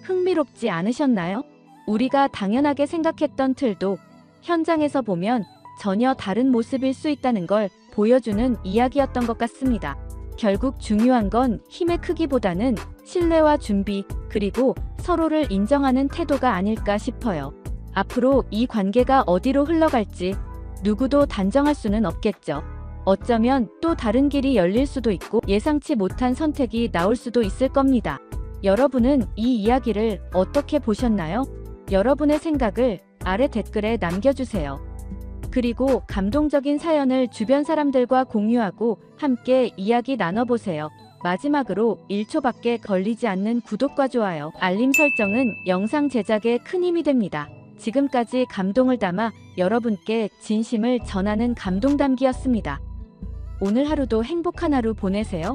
흥미롭지 않으셨나요? 우리가 당연하게 생각했던 틀도 현장에서 보면 전혀 다른 모습일 수 있다는 걸 보여주는 이야기였던 것 같습니다. 결국 중요한 건 힘의 크기보다는 신뢰와 준비, 그리고 서로를 인정하는 태도가 아닐까 싶어요. 앞으로 이 관계가 어디로 흘러갈지 누구도 단정할 수는 없겠죠. 어쩌면 또 다른 길이 열릴 수도 있고 예상치 못한 선택이 나올 수도 있을 겁니다. 여러분은 이 이야기를 어떻게 보셨나요? 여러분의 생각을 아래 댓글에 남겨주세요. 그리고 감동적인 사연을 주변 사람들과 공유하고 함께 이야기 나눠보세요. 마지막으로 1초밖에 걸리지 않는 구독과 좋아요, 알림 설정은 영상 제작에 큰 힘이 됩니다. 지금까지 감동을 담아 여러분께 진심을 전하는 감동담기였습니다. 오늘 하루도 행복한 하루 보내세요.